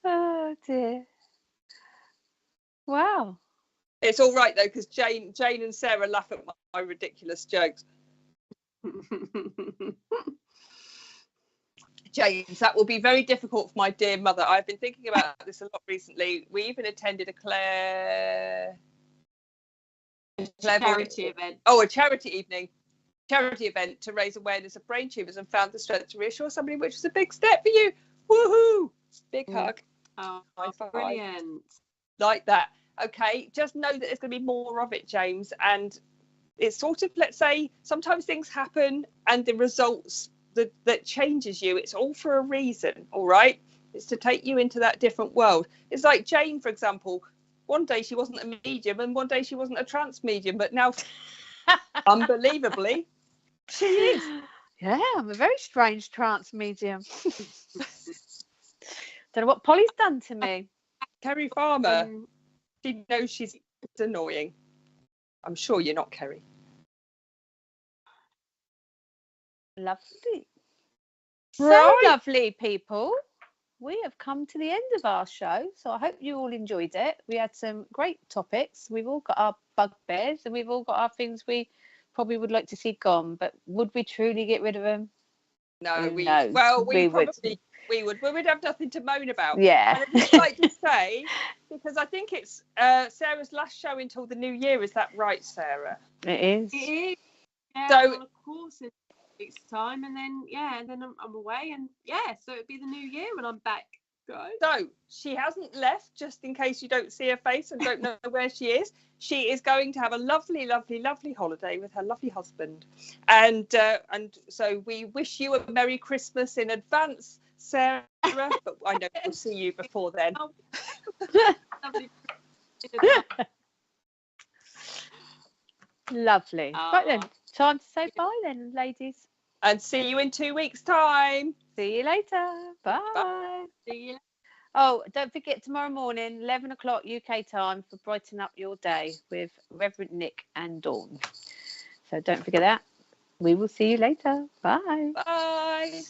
Oh dear. Wow. It's all right though, because Jane and Sarah laugh at my ridiculous jokes. James, that will be very difficult for my dear mother. I've been thinking about this a lot recently. We even attended a charity event. Oh, a charity evening. charity event to raise awareness of brain tumours and found the strength to reassure somebody, which was a big step for you. Woohoo! Big hug. Oh, High five. brilliant. Like that. Okay, just know that there's going to be more of it, James. And it's sort of, let's say, sometimes things happen and the results that changes you, it's all for a reason, all right? It's to take you into that different world. It's like Jane, for example. One day she wasn't a medium and one day she wasn't a trance medium, but now, unbelievably, she is. Yeah, I'm a very strange trance medium. Don't know what Polly's done to me. Kerry Farmer, she knows she's annoying. I'm sure you're not, Kerry. Lovely. Right. So lovely, people. We have come to the end of our show, so I hope you all enjoyed it. We had some great topics. We've all got our bugbears and we've all got our things we probably would like to see gone, but would we truly get rid of them? No, we would. We would have nothing to moan about. Yeah. And I'd just like to say, because I think it's Sarah's last show until the new year. Is that right, Sarah? It is. It is. Yeah, So, I'm on a course in week's time, and then I'm away, and so it'd be the new year when I'm back, guys. So she hasn't left, just in case you don't see her face and don't know where she is. She is going to have a lovely, lovely, lovely holiday with her lovely husband, and so we wish you a Merry Christmas in advance, Sarah. But I know we'll see you before then. Lovely. Right then, time to say bye then, ladies. And see you in 2 weeks' time. See you later. Bye. Bye. See you later. Oh, don't forget tomorrow morning, 11 o'clock UK time, for Brighten Up Your Day with Reverend Nick and Dawn. So don't forget that. We will see you later. Bye. Bye.